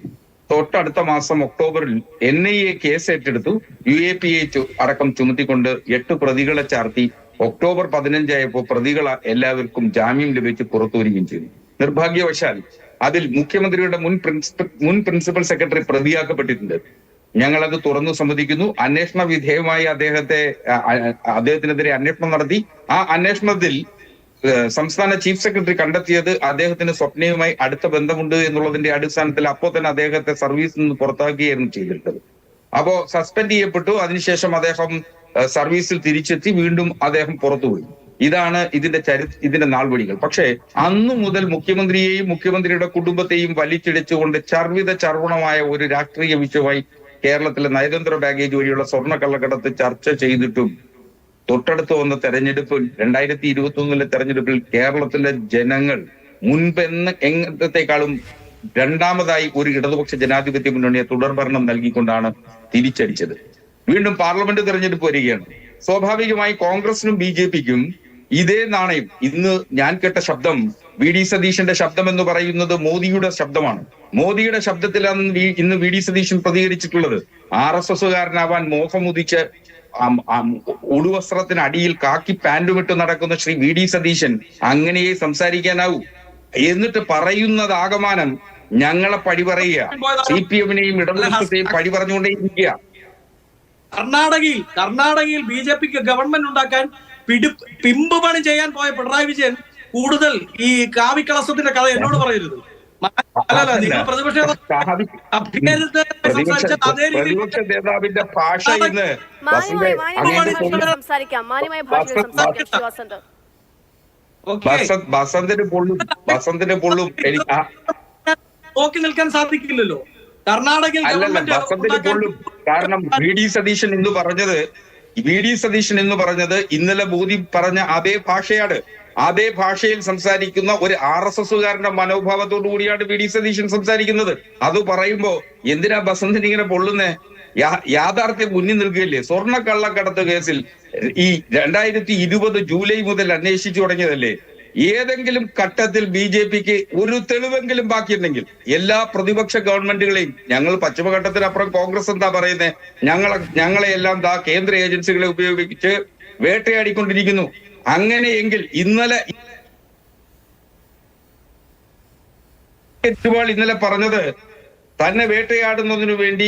[SPEAKER 7] തൊട്ടടുത്ത മാസം ഒക്ടോബറിൽ NIA കേസ് ഏറ്റെടുത്തു. UAPA അടക്കം ചുമത്തിക്കൊണ്ട് 8 പ്രതികളെ ചാർത്തി ഒക്ടോബർ 15 ആയപ്പോൾ പ്രതികൾ എല്ലാവർക്കും ജാമ്യം ലഭിച്ച് പുറത്തു വരികയും ചെയ്തു. നിർഭാഗ്യവശാൽ അതിൽ മുഖ്യമന്ത്രിയുടെ മുൻ പ്രിൻസിപ്പൽ സെക്രട്ടറി പ്രതിയാക്കപ്പെട്ടിട്ടുണ്ട്. ഞങ്ങളത് തുറന്നു സമ്മതിക്കുന്നു. അന്വേഷണ വിധേയമായി അദ്ദേഹത്തിനെതിരെ അന്വേഷണം നടത്തി. ആ അന്വേഷണത്തിൽ സംസ്ഥാന ചീഫ് സെക്രട്ടറി കണ്ടെത്തിയത് അദ്ദേഹത്തിന് സ്വപ്നയുമായി അടുത്ത ബന്ധമുണ്ട് എന്നുള്ളതിന്റെ അടിസ്ഥാനത്തിൽ അപ്പോൾ തന്നെ അദ്ദേഹത്തെ സർവീസിൽ നിന്ന് പുറത്താക്കുകയായിരുന്നു ചെയ്തിരുന്നത്. അപ്പോ സസ്പെൻഡ് ചെയ്യപ്പെട്ടു. അതിനുശേഷം അദ്ദേഹം സർവീസിൽ തിരിച്ചെത്തി, വീണ്ടും അദ്ദേഹം പുറത്തുപോയി. ഇതാണ് ഇതിന്റെ നാൾവഴികൾ. പക്ഷേ അന്നു മുതൽ മുഖ്യമന്ത്രിയെയും മുഖ്യമന്ത്രിയുടെ കുടുംബത്തെയും വലിച്ചിടിച്ചുകൊണ്ട് ചർവിത ചർവണമായ ഒരു രാഷ്ട്രീയ വിഷയമായി കേരളത്തിലെ നയതന്ത്ര ബാഗേജ് വഴിയുള്ള സ്വർണ്ണ കള്ളക്കടത്ത് ചർച്ച ചെയ്തിട്ടും തൊട്ടടുത്ത് വന്ന തെരഞ്ഞെടുപ്പിൽ 2021 തെരഞ്ഞെടുപ്പിൽ കേരളത്തിലെ ജനങ്ങൾ എങ്ങനത്തെക്കാളും രണ്ടാമതായി ഒരു ഇടതുപക്ഷ ജനാധിപത്യ മുന്നണിയെ തുടർഭരണം നൽകിക്കൊണ്ടാണ് തിരിച്ചടിച്ചത്. വീണ്ടും പാർലമെന്റ് തെരഞ്ഞെടുപ്പ് വരികയാണ്. സ്വാഭാവികമായി കോൺഗ്രസിനും BJPക്കും ഇതേ നാണയം. ഇന്ന് ഞാൻ കേട്ട ശബ്ദം, VD സതീശന്റെ ശബ്ദം എന്ന് പറയുന്നത് മോദിയുടെ ശബ്ദമാണ്. മോദിയുടെ ശബ്ദത്തിലാണ് ഇന്ന് VD സതീശൻ പ്രതികരിച്ചിട്ടുള്ളത്. RSSകാരനാവാൻ മോഹമുദിച്ച് ഉടുവസ്ത്രത്തിന് അടിയിൽ കാക്കി പാൻറ്റുമിട്ട് നടക്കുന്ന ശ്രീ VD സതീശൻ അങ്ങനെയേ സംസാരിക്കാനാവൂ. എന്നിട്ട് പറയുന്നത് ആകമാനം ഞങ്ങളെ പഴി പറയുക, CPMനെയും ഇടതുപക്ഷത്തെയും പഴി പറഞ്ഞുകൊണ്ടേയിരിക്കുക.
[SPEAKER 6] കർണാടകയിൽ BJPക്ക് ഗവൺമെന്റ് ഉണ്ടാക്കാൻ പിമ്പ് പണി ചെയ്യാൻ പോയ പിണറായി വിജയൻ കൂടുതൽ ഈ കാവിക്കളസത്തിന്റെ കഥ എന്നോട് പറയരുത്. നിങ്ങൾ
[SPEAKER 7] പ്രതിപക്ഷ നേതാവിന്റെ ഭാഷ ഇന്ന് ബസന്തിന് പൊള്ളും
[SPEAKER 6] നോക്കി നിൽക്കാൻ സാധിക്കില്ലല്ലോ. കർണാടകയിൽ
[SPEAKER 7] ബസന്തിന് പൊള്ളും. കാരണം VD സതീശൻ എന്ന് പറഞ്ഞത് ഇന്നലെ മോദി പറഞ്ഞ അതേ ഭാഷയാണ്. അതേ ഭാഷയിൽ സംസാരിക്കുന്ന ഒരു RSSകാരന്റെ മനോഭാവത്തോടു കൂടിയാണ് VD സതീശൻ സംസാരിക്കുന്നത്. അത് പറയുമ്പോ എന്തിനാ ബസന്തിന് ഇങ്ങനെ പൊള്ളുന്നേ? യാഥാർത്ഥ്യം മുന്നിൽ നിൽക്കുകയല്ലേ. സ്വർണ്ണ കള്ളക്കടത്ത് കേസിൽ ഈ 2020 ജൂലൈ മുതൽ അന്വേഷിച്ചു തുടങ്ങിയതല്ലേ. ഏതെങ്കിലും ഘട്ടത്തിൽ BJPക്ക് ഒരു തെളിവെങ്കിലും ബാക്കിയുണ്ടെങ്കിൽ എല്ലാ പ്രതിപക്ഷ ഗവൺമെന്റുകളെയും ഞങ്ങൾ പശ്ചിമഘട്ടത്തിനപ്പുറം കോൺഗ്രസ് എന്താ പറയുന്നത്, ഞങ്ങളെ എല്ലാം കേന്ദ്ര ഏജൻസികളെ ഉപയോഗിച്ച് വേട്ടയാടിക്കൊണ്ടിരിക്കുന്നു. അങ്ങനെയെങ്കിൽ ഇന്നലെ പറഞ്ഞത് തന്നെ വേട്ടയാടുന്നതിനു വേണ്ടി,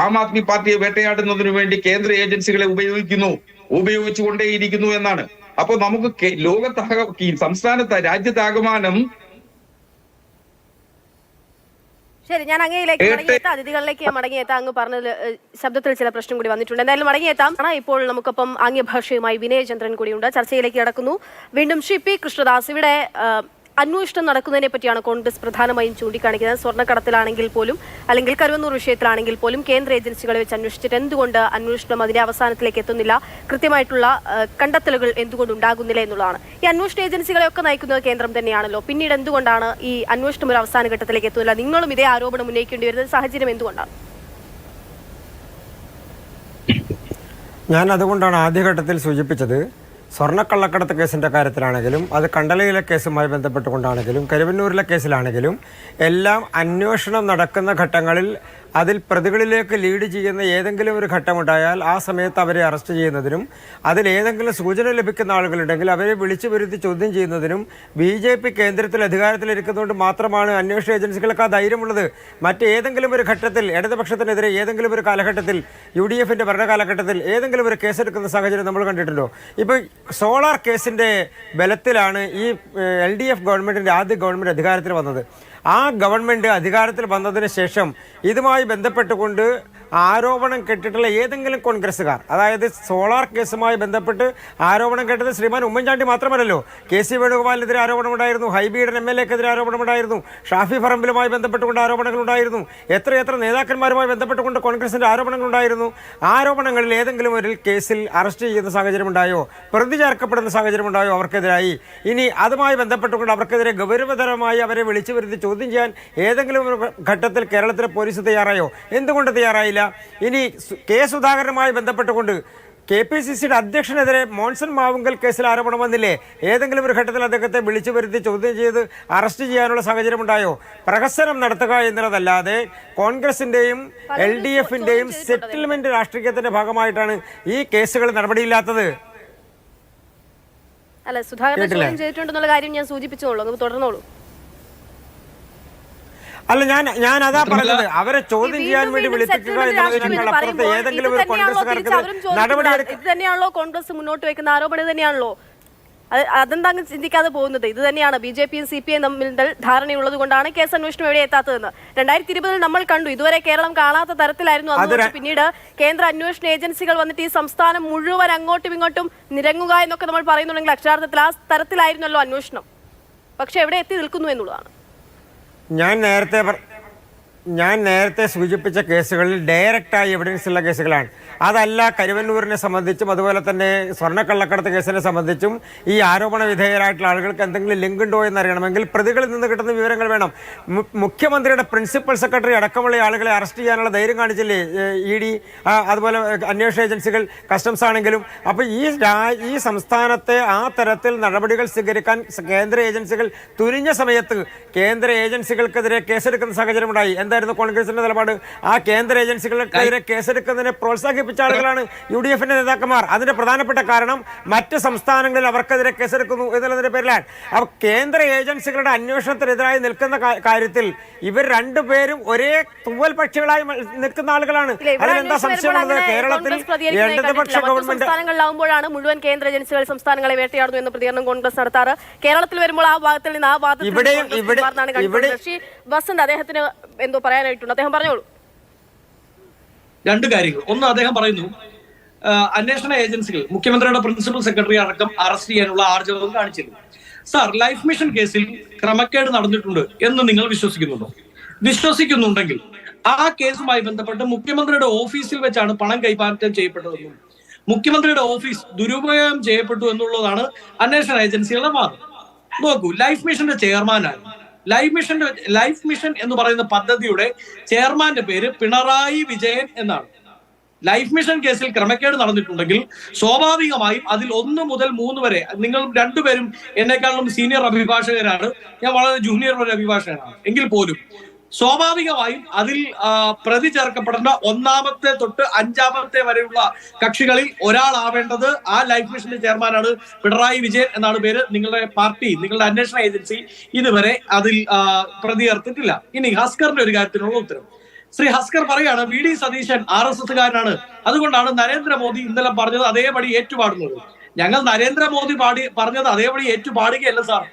[SPEAKER 7] ആം ആദ്മി പാർട്ടിയെ വേട്ടയാടുന്നതിനു വേണ്ടി കേന്ദ്ര ഏജൻസികളെ ഉപയോഗിച്ചുകൊണ്ടേയിരിക്കുന്നു എന്നാണ്. അപ്പൊ നമുക്ക് ലോകത്താകെ, സംസ്ഥാനത്ത്, രാജ്യത്താകമാനം.
[SPEAKER 1] ശരി, ഞാൻ അങ്ങയിലേക്ക് മടങ്ങിയെത്താം, അതിഥികളിലേക്ക് മടങ്ങിയെത്താം. അങ്ങ് പറഞ്ഞത് ശബ്ദത്തിൽ ചില പ്രശ്നം കൂടി വന്നിട്ടുണ്ട്. എന്തായാലും മടങ്ങിയെത്താം. ഇപ്പോൾ നമുക്കൊപ്പം ആംഗ്യഭാഷയുമായി വിനയചന്ദ്രൻ കൂടിയുണ്ട്. ചർച്ചയിലേക്ക് കടക്കുന്നു. വീണ്ടും ശ്രീ P. കൃഷ്ണദാസ്, ഇവിടെ അന്വേഷണം നടക്കുന്നതിനെ പറ്റിയാണ് കോൺഗ്രസ് പ്രധാനമായും ചൂണ്ടിക്കാണിക്കുന്നത്. സ്വർണ്ണക്കടത്തിലാണെങ്കിൽ പോലും, അല്ലെങ്കിൽ കരുവന്നൂർ വിഷയത്തിലാണെങ്കിൽ പോലും കേന്ദ്ര ഏജൻസികളെ വെച്ച് അന്വേഷിച്ചിട്ട് എന്തുകൊണ്ട് അന്വേഷണം അതിന്റെ അവസാനത്തിലേക്ക് എത്തുന്നില്ല, കൃത്യമായിട്ടുള്ള കണ്ടെത്തലുകൾ എന്തുകൊണ്ട് ഉണ്ടാകുന്നില്ല എന്നുള്ളതാണ്. ഈ അന്വേഷണ ഏജൻസികളെയൊക്കെ നയിക്കുന്നത് കേന്ദ്രം തന്നെയാണല്ലോ. പിന്നീട് എന്തുകൊണ്ടാണ് ഈ അന്വേഷണം ഒരു അവസാന ഘട്ടത്തിലേക്ക് എത്തുന്നില്ല? നിങ്ങളും ഇതേ ആരോപണം ഉന്നയിക്കേണ്ടി വരുന്ന സാഹചര്യം എന്തുകൊണ്ടാണ്?
[SPEAKER 5] ഞാൻ അതുകൊണ്ടാണ് ആദ്യഘട്ടത്തിൽ സൂചിപ്പിച്ചത്, സ്വർണ്ണക്കള്ളക്കടത്ത് കേസിൻ്റെ കാര്യത്തിലാണെങ്കിലും, അത് കണ്ടലയിലെ കേസുമായി ബന്ധപ്പെട്ടുകൊണ്ടാണെങ്കിലും, കരുവന്നൂരിലെ കേസിലാണെങ്കിലും എല്ലാം അന്വേഷണം നടക്കുന്ന ഘട്ടങ്ങളിൽ അതിൽ പ്രതികളിലേക്ക് ലീഡ് ചെയ്യുന്ന ഏതെങ്കിലും ഒരു ഘട്ടമുണ്ടായാൽ ആ സമയത്ത് അവരെ അറസ്റ്റ് ചെയ്യുന്നതിനും, അതിൽ ഏതെങ്കിലും സൂചന ലഭിക്കുന്ന ആളുകളുണ്ടെങ്കിൽ അവരെ വിളിച്ചു വരുത്തി ചോദ്യം ചെയ്യുന്നതിനും BJP കേന്ദ്രത്തിൽ അധികാരത്തിലിരിക്കുന്നതുകൊണ്ട് മാത്രമാണ് അന്വേഷണ ഏജൻസികൾക്ക് ആ ധൈര്യമുള്ളത്. മറ്റേതെങ്കിലും ഒരു ഘട്ടത്തിൽ, ഇടതുപക്ഷത്തിനെതിരെ ഏതെങ്കിലും ഒരു കാലഘട്ടത്തിൽ, UDFന്റെ ഭരണകാലഘട്ടത്തിൽ ഏതെങ്കിലും ഒരു കേസെടുക്കുന്ന സാഹചര്യം നമ്മൾ കണ്ടിട്ടുണ്ടോ? ഇപ്പോൾ സോളാർ കേസിൻ്റെ ബലത്തിലാണ് ഈ LDF ഗവൺമെൻറ്റിൻ്റെ ആദ്യ ഗവൺമെൻറ് അധികാരത്തിൽ വന്നത്. ആ ഗവൺമെൻറ് അധികാരത്തിൽ വന്നതിന് ശേഷം ഇതുമായി ബന്ധപ്പെട്ടുകൊണ്ട് ആരോപണം കേട്ടിട്ടുള്ള ഏതെങ്കിലും കോൺഗ്രസ്സുകാർ, അതായത് സോളാർ കേസുമായി ബന്ധപ്പെട്ട് ആരോപണം കേട്ടത് ശ്രീമാൻ ഉമ്മൻചാണ്ടി മാത്രമല്ലല്ലോ. KC വേണുഗോപാലിനെതിരെ ആരോപണമുണ്ടായിരുന്നു, ഹൈബിയുടെ MLAക്കെതിരെ ആരോപണമുണ്ടായിരുന്നു, ഷാഫി പറമ്പിലുമായി ബന്ധപ്പെട്ടുകൊണ്ട് ആരോപണങ്ങളുണ്ടായിരുന്നു, എത്രയെത്ര നേതാക്കന്മാരുമായി ബന്ധപ്പെട്ടുകൊണ്ട് കോൺഗ്രസിൻ്റെ ആരോപണങ്ങളുണ്ടായിരുന്നു. ആരോപണങ്ങളിൽ ഏതെങ്കിലും ഒരു കേസിൽ അറസ്റ്റ് ചെയ്യുന്ന സാഹചര്യമുണ്ടായോ, പ്രതി ചേർക്കപ്പെടുന്ന സാഹചര്യമുണ്ടായോ അവർക്കെതിരായി? ഇനി അതുമായി ബന്ധപ്പെട്ടുകൊണ്ട് അവർക്കെതിരെ ഗൗരവതരമായി അവരെ വിളിച്ചു വരുത്തി ചോദ്യം ചെയ്യാൻ ഏതെങ്കിലും ഒരു ഘട്ടത്തിൽ കേരളത്തിലെ പോലീസ് തയ്യാറായോ? എന്തുകൊണ്ട് തയ്യാറായില്ല? ഇനി K. സുധാകരനുമായി ബന്ധപ്പെട്ടുകൊണ്ട് KPCCയുടെ അധ്യക്ഷനെതിരെ മോൻസൺ മാവുങ്കൽ കേസിൽ ആരോപണം വന്നില്ലേ? ഏതെങ്കിലും ഒരു ഘട്ടത്തിൽ അദ്ദേഹത്തെ വിളിച്ചു വരുത്തി ചോദ്യം ചെയ്ത് അറസ്റ്റ് ചെയ്യാനുള്ള സാഹചര്യമുണ്ടായോ? പ്രഹസനം നടത്തുക എന്നുള്ളതല്ലാതെ കോൺഗ്രസിന്റെയും LDFന്റെയും സെറ്റിൽമെന്റ് രാഷ്ട്രീയത്തിന്റെ ഭാഗമായിട്ടാണ് ഈ കേസുകൾ നടപടിയില്ലാത്തത്.
[SPEAKER 1] അല്ല, സുധാകരൻ ചോദ്യം ചെയ്തിട്ടുണ്ടെന്നുള്ള കാര്യം ഞാൻ സൂചിപ്പിച്ചോളൂ, തുടർന്നോളൂ.
[SPEAKER 5] അല്ല, ഞാൻ അതാ പറഞ്ഞത്, അവരെ ചോദ്യം ചെയ്യാൻ വേണ്ടി വിളിപ്പിക്കുക എന്നതിനേക്കാൾ അപ്പുറത്ത് ഏതെങ്കിലും ഒരു കോൺഗ്രസ്സുകാർക്ക് നടപടിയെടുക്കുക.
[SPEAKER 1] ഇത് തന്നെയാണല്ലോ കോൺഗ്രസ് മുന്നോട്ട് വെക്കുന്ന ആരോപണം, തന്നെയാണല്ലോ. അതെന്താ ചിന്തിക്കാതെ പോകുന്നത്? ഇത് തന്നെയാണ് BJPയും CPM തമ്മിൽ ധാരണയുള്ളത് കൊണ്ടാണ് കേസ് അന്വേഷണം എവിടെ എത്താത്തതെന്ന് 2020 നമ്മൾ കണ്ടു. ഇതുവരെ കേരളം കാണാത്ത തരത്തിലായിരുന്നു അന്ന്. പിന്നീട് കേന്ദ്ര അന്വേഷണ ഏജൻസികൾ വന്നിട്ട് ഈ സംസ്ഥാനം മുഴുവൻ അങ്ങോട്ടും ഇങ്ങോട്ടും നിരങ്ങുക എന്നൊക്കെ നമ്മൾ പറയുന്നുണ്ടെങ്കിൽ അക്ഷരാർത്ഥത്തിൽ ആ തരത്തിലായിരുന്നല്ലോ അന്വേഷണം. പക്ഷെ എവിടെ എത്തി നിൽക്കുന്നു എന്നുള്ളതാണ്.
[SPEAKER 5] ഞാൻ നേരത്തെ ഞാൻ നേരത്തെ സൂചിപ്പിച്ച കേസുകളിൽ ഡയറക്റ്റായി എവിഡൻസ് ഉള്ള കേസുകളാണ്. അതല്ല, കരുവന്നൂരിനെ സംബന്ധിച്ചും അതുപോലെ തന്നെ സ്വർണ്ണക്കള്ളക്കടത്ത് കേസിനെ സംബന്ധിച്ചും ഈ ആരോപണ വിധേയരായിട്ടുള്ള ആളുകൾക്ക് എന്തെങ്കിലും ലിങ്ക് ഉണ്ടോ എന്നറിയണമെങ്കിൽ പ്രതികളിൽ നിന്ന് കിട്ടുന്ന വിവരങ്ങൾ വേണം. മുഖ്യമന്ത്രിയുടെ പ്രിൻസിപ്പൽ സെക്രട്ടറി അടക്കമുള്ള ആളുകളെ അറസ്റ്റ് ചെയ്യാനുള്ള ധൈര്യം കാണിച്ചില്ലേ ED, അതുപോലെ അന്വേഷണ ഏജൻസികൾ, കസ്റ്റംസ് ആണെങ്കിലും. അപ്പോൾ ഈ സംസ്ഥാനത്തെ ആ തരത്തിൽ നടപടികൾ സ്വീകരിക്കാൻ കേന്ദ്ര ഏജൻസികൾ തുനിഞ്ഞ സമയത്ത് കേന്ദ്ര ഏജൻസികൾക്കെതിരെ കേസെടുക്കുന്ന സാഹചര്യമുണ്ടായി. എന്തായിരുന്നു കോൺഗ്രസിന്റെ നിലപാട്? ആ കേന്ദ്ര ഏജൻസികൾക്കെതിരെ കേസെടുക്കുന്നതിനെ പ്രോത്സാഹിപ്പിച്ച ആളുകളാണ് UDFന്റെ നേതാക്കന്മാർ. അതിന്റെ പ്രധാനപ്പെട്ട കാരണം മറ്റ് സംസ്ഥാനങ്ങളിൽ അവർക്കെതിരെ കേസെടുക്കുന്നു എന്നുള്ളതിന്റെ പേരിലാണ്. അപ്പോൾ കേന്ദ്ര ഏജൻസികളുടെ അന്വേഷണത്തിനെതിരായി നിൽക്കുന്ന കാര്യത്തിൽ ഇവർ രണ്ടുപേരും ഒരേ തൂവൽ പക്ഷികളായി നിൽക്കുന്ന ആളുകളാണ്. അതിലെന്താ സംശയമുള്ളത്? കേരളത്തിൽ ഇടതുപക്ഷ ഗവൺമെന്റ്
[SPEAKER 1] സംസ്ഥാനങ്ങളിലാവുമ്പോഴാണ് മുഴുവൻ കേന്ദ്ര ഏജൻസികൾ സംസ്ഥാനങ്ങളെ വേട്ടയാടുന്നു എന്ന പ്രതികരണം കോൺഗ്രസ് നടത്താറ്. കേരളത്തിൽ വരുമ്പോൾ ആ ഭാഗത്തിൽ നിന്ന് ആ വാദത്തിൽ വസന്ത് അദ്ദേഹത്തിന് എന്തോ പറയാനായിട്ടുണ്ട്, അദ്ദേഹം പറഞ്ഞോളൂ.
[SPEAKER 6] രണ്ട് കാര്യങ്ങൾ. ഒന്ന്, അദ്ദേഹം പറയുന്നു അന്വേഷണ ഏജൻസികൾ മുഖ്യമന്ത്രിയുടെ പ്രിൻസിപ്പൽ സെക്രട്ടറി അടക്കം അറസ്റ്റ് ചെയ്യാനുള്ള ആർജവം കാണിച്ചിരുന്നു. സാർ, ലൈഫ് മിഷൻ കേസിൽ ക്രമക്കേട് നടന്നിട്ടുണ്ട് എന്ന് നിങ്ങൾ വിശ്വസിക്കുന്നുണ്ടോ? വിശ്വസിക്കുന്നുണ്ടെങ്കിൽ ആ കേസുമായി ബന്ധപ്പെട്ട് മുഖ്യമന്ത്രിയുടെ ഓഫീസിൽ വെച്ചാണ് പണം കൈമാറ്റം ചെയ്യപ്പെട്ടതെന്നും മുഖ്യമന്ത്രിയുടെ ഓഫീസ് ദുരുപയോഗം ചെയ്യപ്പെട്ടു എന്നുള്ളതാണ് അന്വേഷണ ഏജൻസികളുടെ വാദം. നോക്കൂ, ലൈഫ് മിഷന്റെ ചെയർമാനാണ്. ലൈഫ് മിഷൻ എന്ന് പറയുന്ന പദ്ധതിയുടെ ചെയർമാന്റെ പേര് പിണറായി വിജയൻ എന്നാണ്. ലൈഫ് മിഷൻ കേസിൽ ക്രമക്കേട് നടന്നിട്ടുണ്ടെങ്കിൽ സ്വാഭാവികമായും അതിൽ 1 മുതൽ 3 വരെ, നിങ്ങൾ രണ്ടുപേരും എന്നെക്കാളും സീനിയർ അഭിഭാഷകരാണ്, ഞാൻ വളരെ ജൂനിയർ ഒരു അഭിഭാഷകനാണ്, എങ്കിൽ പോലും സ്വാഭാവികമായും അതിൽ പ്രതി ചേർക്കപ്പെടേണ്ട 1-ാമത്തെ തൊട്ട് 5-ാമത്തെ വരെയുള്ള കക്ഷികളിൽ ഒരാളാവേണ്ടത് ആ ലൈഫ് മിഷന്റെ ചെയർമാനാണ്. പിണറായി വിജയൻ എന്നാണ് പേര്. നിങ്ങളുടെ പാർട്ടി, നിങ്ങളുടെ അന്വേഷണ ഏജൻസി ഇതുവരെ അതിൽ പ്രതി ചേർത്തിട്ടില്ല. ഇനി ഹസ്കറിന്റെ ഒരു കാര്യത്തിനുള്ള ഉത്തരം. ശ്രീ ഹസ്കർ പറയാണ് VD സതീശൻ RSSകാരനാണ്, അതുകൊണ്ടാണ് നരേന്ദ്രമോദി ഇന്നലെ പറഞ്ഞത് അതേപടി ഏറ്റുപാടുന്നത്. ഞങ്ങൾ നരേന്ദ്രമോദി പറഞ്ഞത് അതേപടി ഏറ്റുപാടുകയല്ല സാർ.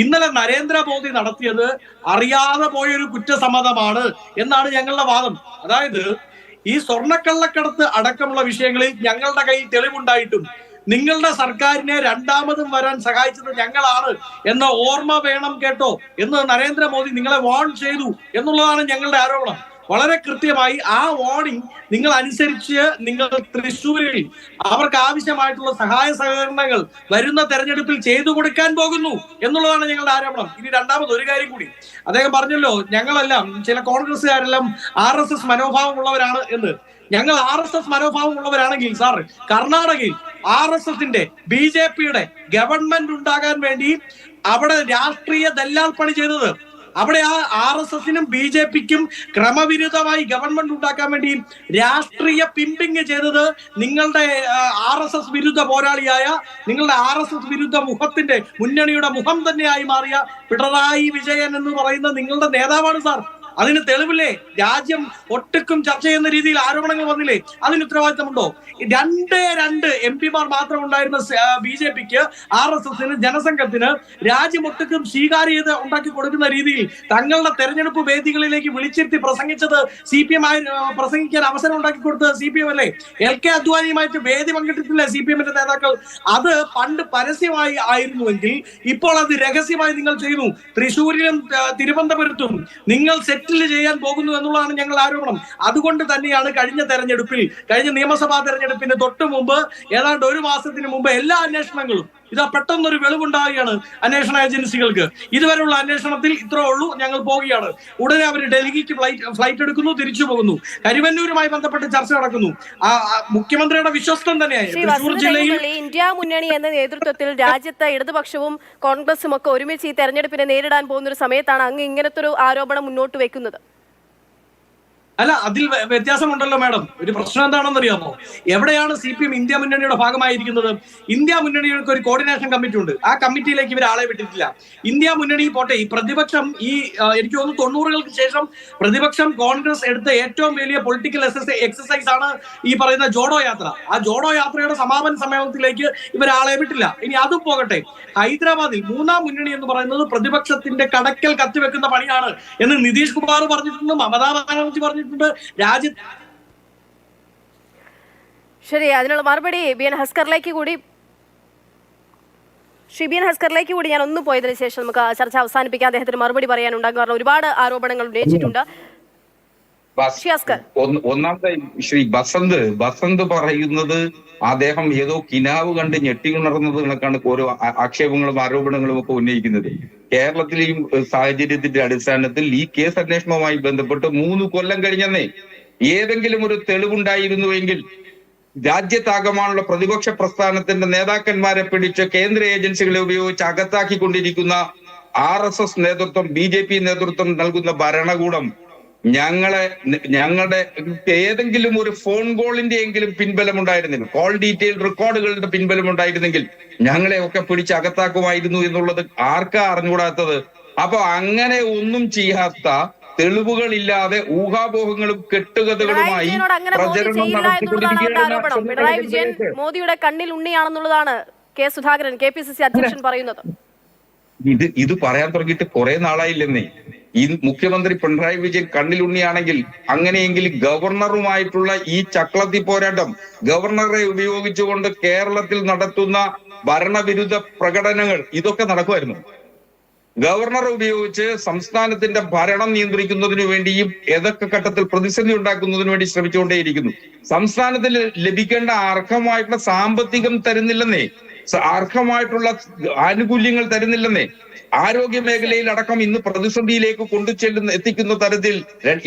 [SPEAKER 6] ഇന്നലെ നരേന്ദ്രമോദി നടത്തിയത് അറിയാതെ പോയൊരു കുറ്റസമ്മതമാണ് എന്നാണ് ഞങ്ങളുടെ വാദം. അതായത് ഈ സ്വർണ്ണക്കള്ളക്കടത്ത് അടക്കമുള്ള വിഷയങ്ങളിൽ ഞങ്ങളുടെ കയ്യിൽ തെളിവുണ്ടായിട്ടും നിങ്ങളുടെ സർക്കാരിനെ രണ്ടാമതും വരാൻ സഹായിച്ചത് ഞങ്ങളാണ് എന്ന ഓർമ്മ വേണം കേട്ടോ എന്ന് നരേന്ദ്രമോദി നിങ്ങളെ വാൺ ചെയ്തു എന്നുള്ളതാണ് ഞങ്ങളുടെ ആരോപണം. വളരെ കൃത്യമായി ആ വാർണിംഗ് നിങ്ങൾ അനുസരിച്ച് നിങ്ങൾ തൃശ്ശൂരിൽ അവർക്ക് ആവശ്യമായിട്ടുള്ള സഹായ സഹകരണങ്ങൾ വരുന്ന തെരഞ്ഞെടുപ്പിൽ ചെയ്തു കൊടുക്കാൻ പോകുന്നു എന്നുള്ളതാണ് ഞങ്ങളുടെ ആരോപണം. ഇനി രണ്ടാമത് ഒരു കാര്യം കൂടി, അദ്ദേഹം പറഞ്ഞല്ലോ ഞങ്ങളെല്ലാം ചില കോൺഗ്രസ്സുകാരെല്ലാം RSS മനോഭാവമുള്ളവരാണ് എന്ന്. ഞങ്ങൾ RSS മനോഭാവമുള്ളവരാണെങ്കിൽ സാർ, കർണാടകയിൽ RSSന്റെ BJPയുടെ ഗവൺമെന്റ് ഉണ്ടാകാൻ വേണ്ടി അവിടെ രാഷ്ട്രീയ ദല്ലാൽ പണി ചെയ്തത്, അവിടെ ആ RSSനും BJPക്കും ക്രമവിരുദ്ധമായി ഗവൺമെന്റ് ഉണ്ടാക്കാൻ വേണ്ടി രാഷ്ട്രീയ പിമ്പിങ് ചെയ്തത് നിങ്ങളുടെ RSS വിരുദ്ധ പോരാളിയായ, നിങ്ങളുടെ RSS വിരുദ്ധ മുന്നണിയുടെ മുഖം തന്നെയായി മാറിയ പിണറായി വിജയൻ എന്ന് പറയുന്ന നിങ്ങളുടെ നേതാവാണ് സാർ. അതിന് തെളിവില്ലേ? രാജ്യം ഒട്ടുക്കും ചർച്ച ചെയ്യുന്ന രീതിയിൽ ആരോപണങ്ങൾ വന്നില്ലേ? അതിന് ഉത്തരവാദിത്തമുണ്ടോ? 2 MP മാത്രം ഉണ്ടായിരുന്ന BJPക്ക്, RSSന്, ജനസംഘത്തിന് രാജ്യം ഒട്ടുക്കും സ്വീകാര്യത ഉണ്ടാക്കി കൊടുക്കുന്ന രീതിയിൽ തങ്ങളുടെ തെരഞ്ഞെടുപ്പ് വേദികളിലേക്ക് വിളിച്ചിരുത്തി പ്രസംഗിച്ചത് CPM പ്രസംഗിക്കാൻ അവസരം ഉണ്ടാക്കി കൊടുത്തത് CPM അല്ലേ? LK അദ്വാനിയുമായിട്ട് വേദി പങ്കിട്ടിട്ടില്ലേ CPMന്റെ നേതാക്കൾ? അത് പണ്ട് പരസ്യമായി ആയിരുന്നുവെങ്കിൽ ഇപ്പോൾ അത് രഹസ്യമായി നിങ്ങൾ ചെയ്യുന്നു. തൃശ്ശൂരിലും തിരുവനന്തപുരത്തും നിങ്ങൾ ചെയ്യാൻ പോകുന്നു എന്നുള്ളതാണ് ഞങ്ങൾ ആരോപണം. അതുകൊണ്ട് തന്നെയാണ് കഴിഞ്ഞ നിയമസഭാ തെരഞ്ഞെടുപ്പിന് തൊട്ട് മുമ്പ് ഏതാണ്ട് 1 മാസത്തിന് മുമ്പ് എല്ലാ അന്വേഷണങ്ങളും ഇതാ പെട്ടെന്നൊരു വെളിവുണ്ടാവുകയാണ് അന്വേഷണ ഏജൻസികൾക്ക്. ഇതുവരെയുള്ള അന്വേഷണത്തിൽ ഇത്രേ ഉള്ളൂ, ഞങ്ങൾ പോവുകയാണ്. ഉടനെ അവർ ഡൽഹിക്ക് ഫ്ലൈറ്റ് എടുക്കുന്നു, തിരിച്ചു പോകുന്നു. കരുവന്നൂരുമായി ബന്ധപ്പെട്ട് ചർച്ച നടക്കുന്നു. മുഖ്യമന്ത്രിയുടെ വിശ്വസ്തൻ തന്നെയായി തൃശ്ശൂർ ജില്ലയിൽ
[SPEAKER 1] ഇന്ത്യ മുന്നണി എന്ന നേതൃത്വത്തിൽ രാജ്യത്ത് ഇടതുപക്ഷവും കോൺഗ്രസും ഒക്കെ ഒരുമിച്ച് ഈ തെരഞ്ഞെടുപ്പിനെ നേരിടാൻ പോകുന്ന ഒരു സമയത്താണ് അങ്ങ് ഇങ്ങനത്തെ ഒരു ആരോപണം മുന്നോട്ട് വെക്കുന്നത്.
[SPEAKER 6] അല്ല, അതിൽ വ്യത്യാസമുണ്ടല്ലോ മാഡം. ഒരു പ്രശ്നം എന്താണെന്ന് അറിയാമോ? എവിടെയാണ് CPM ഇന്ത്യ മുന്നണിയുടെ ഭാഗമായിരിക്കുന്നത്? ഇന്ത്യ മുന്നണികൾക്ക് ഒരു കോർഡിനേഷൻ കമ്മിറ്റി ഉണ്ട്. ആ കമ്മിറ്റിയിലേക്ക് ഇവർ ആളെ വിട്ടിട്ടില്ല. ഇന്ത്യ മുന്നണി പോട്ടെ, ഈ പ്രതിപക്ഷം എനിക്ക് തോന്നുന്നു 90-കൾക്ക് ശേഷം പ്രതിപക്ഷം കോൺഗ്രസ് എടുത്ത ഏറ്റവും വലിയ പൊളിറ്റിക്കൽ എക്സസൈസ് ആണ് ഈ പറയുന്ന ജോഡോ യാത്ര. ആ ജോഡോ യാത്രയുടെ സമാപന സമ്മേളനത്തിലേക്ക് ഇവർ ആളെ വിട്ടില്ല. ഇനി അതും പോകട്ടെ, ഹൈദരാബാദിൽ 3-ാം മുന്നണി എന്ന് പറയുന്നത് പ്രതിപക്ഷത്തിന്റെ കടക്കൽ കത്തിവെക്കുന്ന പണിയാണ് എന്ന് നിതീഷ് കുമാർ പറഞ്ഞിട്ടുണ്ട്, മമതാ ബാനർജി പറഞ്ഞിട്ടുണ്ട്.
[SPEAKER 1] ശരി, അതിനുള്ള മറുപടി BN ഹസ്കറിലേക്ക് കൂടി ഞാൻ ഒന്ന് പോയതിനു ശേഷം നമുക്ക് ചർച്ച അവസാനിപ്പിക്കാം. അദ്ദേഹത്തിന് മറുപടി പറയാനുണ്ടാകും. കാരണം ഒരുപാട് ആരോപണങ്ങൾ ഉന്നയിച്ചിട്ടുണ്ട്. ഷിയാസ്കർ.
[SPEAKER 7] ഒന്നാമത്തെ ശ്രീ ബസന്ത് പറയുന്നത് അദ്ദേഹം ഏതോ കിനാവ് കണ്ട് ഞെട്ടിയുണർന്നത് കണക്കാണ് ഓരോ ആക്ഷേപങ്ങളും ആരോപണങ്ങളും ഒക്കെ ഉന്നയിക്കുന്നത്. കേരളത്തിലെ ഈ സാഹചര്യത്തിന്റെ അടിസ്ഥാനത്തിൽ ഈ കേസ് അന്വേഷണവുമായി ബന്ധപ്പെട്ട് 3 കൊല്ലം കഴിഞ്ഞെന്നേ ഏതെങ്കിലും ഒരു തെളിവുണ്ടായിരുന്നുവെങ്കിൽ രാജ്യത്താകമാനുള്ള പ്രതിപക്ഷ പ്രസ്ഥാനത്തിന്റെ നേതാക്കന്മാരെ പിടിച്ച് കേന്ദ്ര ഏജൻസികളെ ഉപയോഗിച്ച് അകത്താക്കിക്കൊണ്ടിരിക്കുന്ന RSS നേതൃത്വം, BJP നേതൃത്വം നൽകുന്ന ഭരണകൂടം ഞങ്ങളുടെ ഏതെങ്കിലും ഒരു ഫോൺ കോളിന്റെ എങ്കിലും പിൻബലം ഉണ്ടായിരുന്നെങ്കിൽ, കോൾ ഡീറ്റെയിൽ റെക്കോർഡുകളുടെ പിൻബലം ഉണ്ടായിരുന്നെങ്കിൽ ഞങ്ങളെ ഒക്കെ പിടിച്ച് അകത്താക്കുമായിരുന്നു എന്നുള്ളത് ആർക്കാ അറിഞ്ഞുകൂടാത്തത്? അപ്പൊ അങ്ങനെ ഒന്നും ചെയ്യാത്ത, തെളിവുകളില്ലാതെ ഊഹാപോഹങ്ങളും കെട്ടുകഥകളുമായി പ്രചരണം നടത്തിക്കൊണ്ടിരിക്കുകയാണ്.
[SPEAKER 1] പിണറായി വിജയൻ മോദിയുടെ കണ്ണിൽ ഉണ്ണിയാണെന്നുള്ളതാണ് കെ സുധാകരൻ, KPCC അധ്യക്ഷൻ പറയുന്നത്.
[SPEAKER 7] ഇത് പറയാൻ തുടങ്ങിയിട്ട് കുറെ നാളായില്ലെന്നേ. ഈ മുഖ്യമന്ത്രി പിണറായി വിജയൻ കണ്ണിലുണ്ണിയാണെങ്കിൽ അങ്ങനെയെങ്കിൽ ഗവർണറുമായിട്ടുള്ള ഈ ചക്രത്തി പോരാട്ടം, ഗവർണറെ ഉപയോഗിച്ചുകൊണ്ട് കേരളത്തിൽ നടത്തുന്ന ഭരണവിരുദ്ധ പ്രകടനങ്ങൾ, ഇതൊക്കെ നടക്കുമായിരുന്നു. ഗവർണറെ ഉപയോഗിച്ച് സംസ്ഥാനത്തിന്റെ ഭരണം നിയന്ത്രിക്കുന്നതിനു വേണ്ടിയും ഏതൊക്കെ ഘട്ടത്തിൽ പ്രതിസന്ധി ഉണ്ടാക്കുന്നതിനു വേണ്ടി ശ്രമിച്ചുകൊണ്ടേയിരിക്കുന്നു. സംസ്ഥാനത്തിന് ലഭിക്കേണ്ട അർഹമായിട്ടുള്ള സാമ്പത്തികം തരുന്നില്ലെന്നേ, അർഹമായിട്ടുള്ള ആനുകൂല്യങ്ങൾ തരുന്നില്ലെന്നേ. ആരോഗ്യ മേഖലയിൽ അടക്കം ഇന്ന് പ്രതിസന്ധിയിലേക്ക് എത്തിക്കുന്ന തരത്തിൽ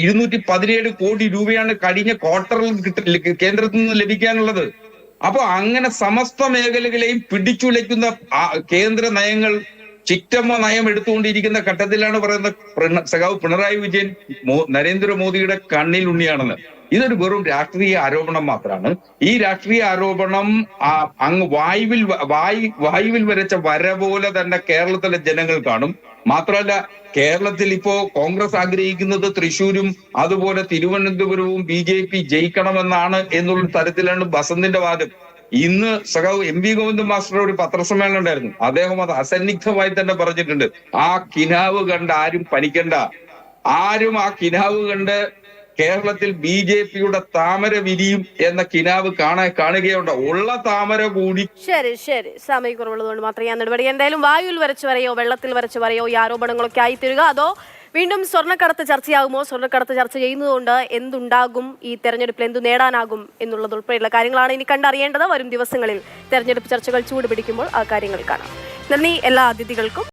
[SPEAKER 7] 217 കോടി രൂപയാണ് കഴിഞ്ഞ ക്വാർട്ടറിൽ കേന്ദ്രത്തിൽ നിന്ന് ലഭിക്കാനുള്ളത്. അപ്പൊ അങ്ങനെ സമസ്ത മേഖലകളെയും പിടിച്ചുലയ്ക്കുന്ന കേന്ദ്ര നയങ്ങൾ, ചിറ്റമ്മ നയം എടുത്തുകൊണ്ടിരിക്കുന്ന ഘട്ടത്തിലാണ് പറയുന്നത് സഖാവ് പിണറായി വിജയൻ നരേന്ദ്രമോദിയുടെ കണ്ണിൽ ഉണ്ണിയാണെന്ന്. ഇതൊരു വെറും രാഷ്ട്രീയ ആരോപണം മാത്രമാണ്. ഈ രാഷ്ട്രീയ ആരോപണം അങ്ങ് വായുവിൽ വരച്ച വര പോലെ തന്നെ കേരളത്തിലെ ജനങ്ങൾ കാണും. മാത്രമല്ല, കേരളത്തിൽ ഇപ്പോ കോൺഗ്രസ് ആഗ്രഹിക്കുന്നത് തൃശ്ശൂരും അതുപോലെ തിരുവനന്തപുരവും BJP ജയിക്കണമെന്നാണ് എന്നുള്ള തരത്തിലാണ് ബസന്തിന്റെ വാദം. ഇന്ന് സഖാവ് MV ഗോവിന്ദൻ മാസ്റ്റർ ഒരു പത്രസമ്മേളനം ഉണ്ടായിരുന്നു. അദ്ദേഹം അത് അസന്നിഗ്ധമായി തന്നെ പറഞ്ഞിട്ടുണ്ട്. ആ കിനാവ് കണ്ട് ആരും പനിക്കണ്ട, ആരും ആ കിനാവ് കണ്ട് കേരളത്തിൽ BJPയുടെ താമര വിരിയും എന്ന കിനാവ് കാണുകയുണ്ട്. ഉള്ള താമര കൂടി.
[SPEAKER 1] ശരി, സമയക്കുറവുള്ളതുകൊണ്ട് മാത്രമേ ഞാൻ നടപടി. എന്തായാലും വായുവിൽ വരച്ചു വരെയോ വെള്ളത്തിൽ വരച്ചു വരെയോ ഈ ആരോപണങ്ങളൊക്കെ ആയിത്തീരുക, അതോ വീണ്ടും സ്വർണ്ണക്കടത്ത് ചർച്ചയാകുമോ? സ്വർണ്ണക്കടത്ത് ചർച്ച ചെയ്യുന്നതുകൊണ്ട് എന്തുണ്ടാകും, ഈ തെരഞ്ഞെടുപ്പിൽ എന്തു നേടാനാകും എന്നുള്ളതുൾപ്പെടെയുള്ള കാര്യങ്ങളാണ് ഇനി കണ്ടറിയേണ്ടത്. വരും ദിവസങ്ങളിൽ തെരഞ്ഞെടുപ്പ് ചർച്ചകൾ ചൂടുപിടിക്കുമ്പോൾ ആ കാര്യങ്ങൾ കാണാം. നന്ദി എല്ലാ അതിഥികൾക്കും.